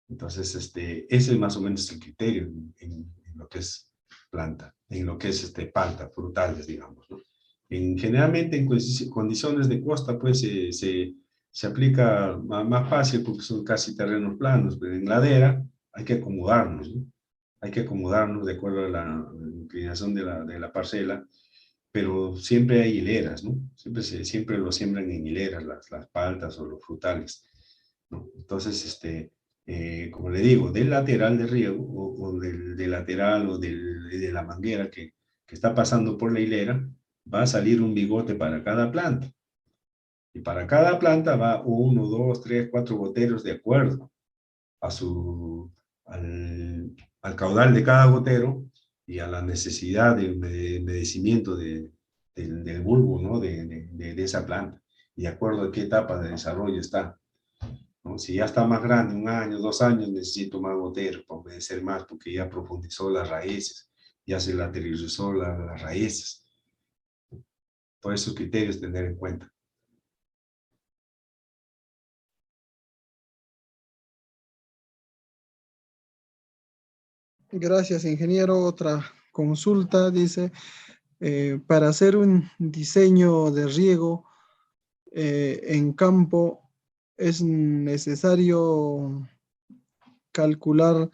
Entonces, ese es más o menos el criterio en lo que es planta, en lo que es palta, frutales, digamos, ¿no? Generalmente en condiciones de costa, pues se aplica más fácil porque son casi terrenos planos, pero en ladera hay que acomodarnos, ¿no? Hay que acomodarnos de acuerdo a la inclinación de la parcela, pero siempre hay hileras, ¿no? Siempre lo siembran en hileras, las paltas o los frutales, ¿no? Entonces, como le digo, del lateral de riego o del lateral o de la manguera que está pasando por la hilera, va a salir un bigote para cada planta. Y para cada planta va 1, 2, 3, 4 goteros de acuerdo al caudal de cada gotero y a la necesidad de humedecimiento del bulbo, ¿no? de esa planta. Y de acuerdo a qué etapa de desarrollo está, ¿no? Si ya está más grande, 1 año, 2 años, necesito más goteros para humedecer más, porque ya profundizó las raíces, ya se lateralizó las raíces. Todos esos criterios tener en cuenta. Gracias, ingeniero. Otra consulta dice, para hacer un diseño de riego en campo, ¿es necesario calcular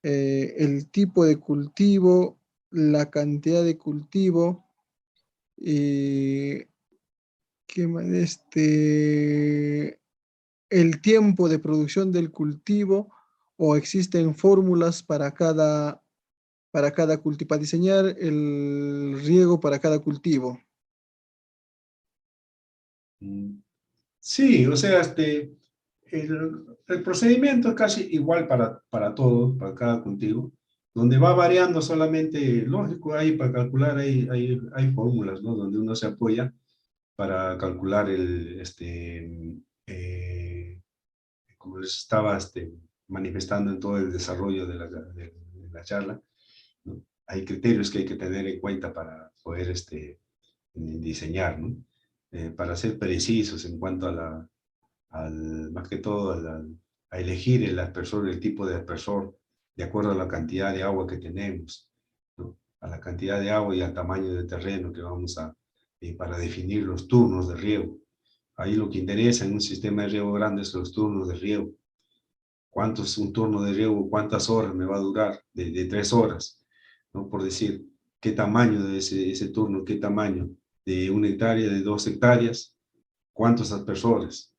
el tipo de cultivo, la cantidad de cultivo y el tiempo de producción del cultivo, o existen fórmulas para cada cultivo, para diseñar el riego para cada cultivo? Mm, Sí, o sea, el procedimiento es casi igual para todos, para cada cultivo, donde va variando solamente, lógico, hay para calcular, hay fórmulas, ¿no? Donde uno se apoya para calcular como les estaba manifestando en todo el desarrollo de la charla, ¿no? Hay criterios que hay que tener en cuenta para poder diseñar, ¿no? Para ser precisos en cuanto a más que todo a elegir el aspersor, el tipo de aspersor, de acuerdo a la cantidad de agua que tenemos, ¿no? A la cantidad de agua y al tamaño del terreno que vamos para definir los turnos de riego. Ahí lo que interesa en un sistema de riego grande es los turnos de riego. ¿Cuánto es un turno de riego? ¿Cuántas horas me va a durar? De 3 horas, ¿no? Por decir, ¿qué tamaño de ese turno? ¿Qué tamaño? ¿De 1 hectárea? ¿De 2 hectáreas? ¿Cuántos aspersores?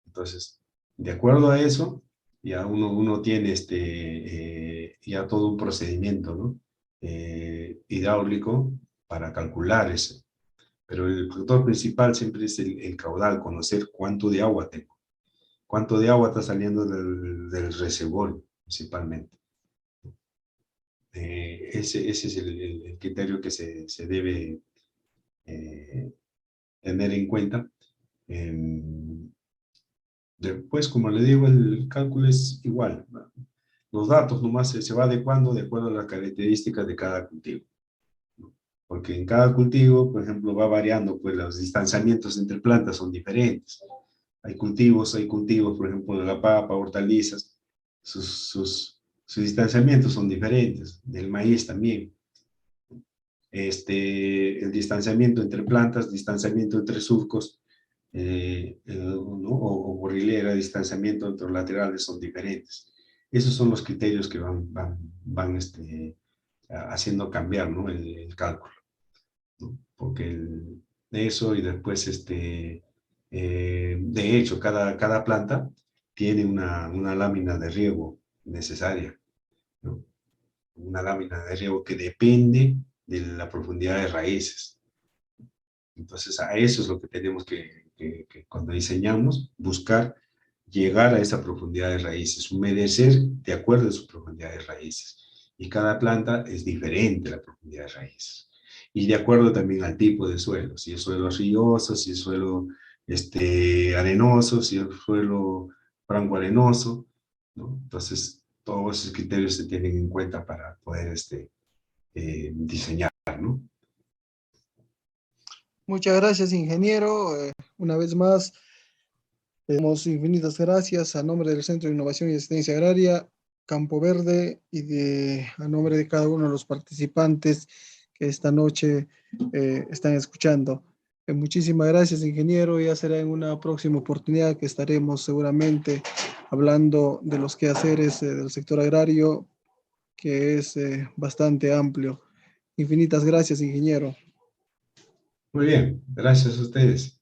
Entonces, de acuerdo a eso, ya uno tiene ya todo un procedimiento, ¿no? Hidráulico para calcular eso. Pero el factor principal siempre es el caudal, conocer cuánto de agua tengo, cuánto de agua está saliendo del reservorio, principalmente. Ese es el criterio que se debe eh, tener en cuenta. Em, Después, como le digo, el cálculo es igual, ¿no? Los datos nomás se va adecuando de acuerdo a las características de cada cultivo, ¿no? Porque en cada cultivo, por ejemplo, va variando, pues los distanciamientos entre plantas son diferentes. Hay cultivos, por ejemplo, de la papa, hortalizas, sus distanciamientos son diferentes, del maíz también. El distanciamiento entre plantas, distanciamiento entre surcos, ¿no? O borrilera, distanciamiento entre los laterales son diferentes. Esos son los criterios que van haciendo cambiar, ¿no? El cálculo, ¿no? Porque eso y después, de hecho, cada planta tiene una lámina de riego necesaria, ¿no? Una lámina de riego que depende de la profundidad de raíces. Entonces, a eso es lo que tenemos que cuando diseñamos, buscar llegar a esa profundidad de raíces, humedecer de acuerdo a su profundidad de raíces. Y cada planta es diferente a la profundidad de raíces. Y de acuerdo también al tipo de suelo, si es suelo arcilloso, si es suelo arenoso, si es suelo franco-arenoso, ¿no? Entonces, todos esos criterios se tienen en cuenta para poder diseñar, ¿no? Muchas gracias, ingeniero. Una vez más, le damos infinitas gracias a nombre del Centro de Innovación y Asistencia Agraria, Campo Verde, a nombre de cada uno de los participantes que esta noche están escuchando. Muchísimas gracias, ingeniero. Ya será en una próxima oportunidad que estaremos seguramente hablando de los quehaceres del sector agrario, que es bastante amplio. Infinitas gracias, ingeniero. Muy bien, gracias a ustedes.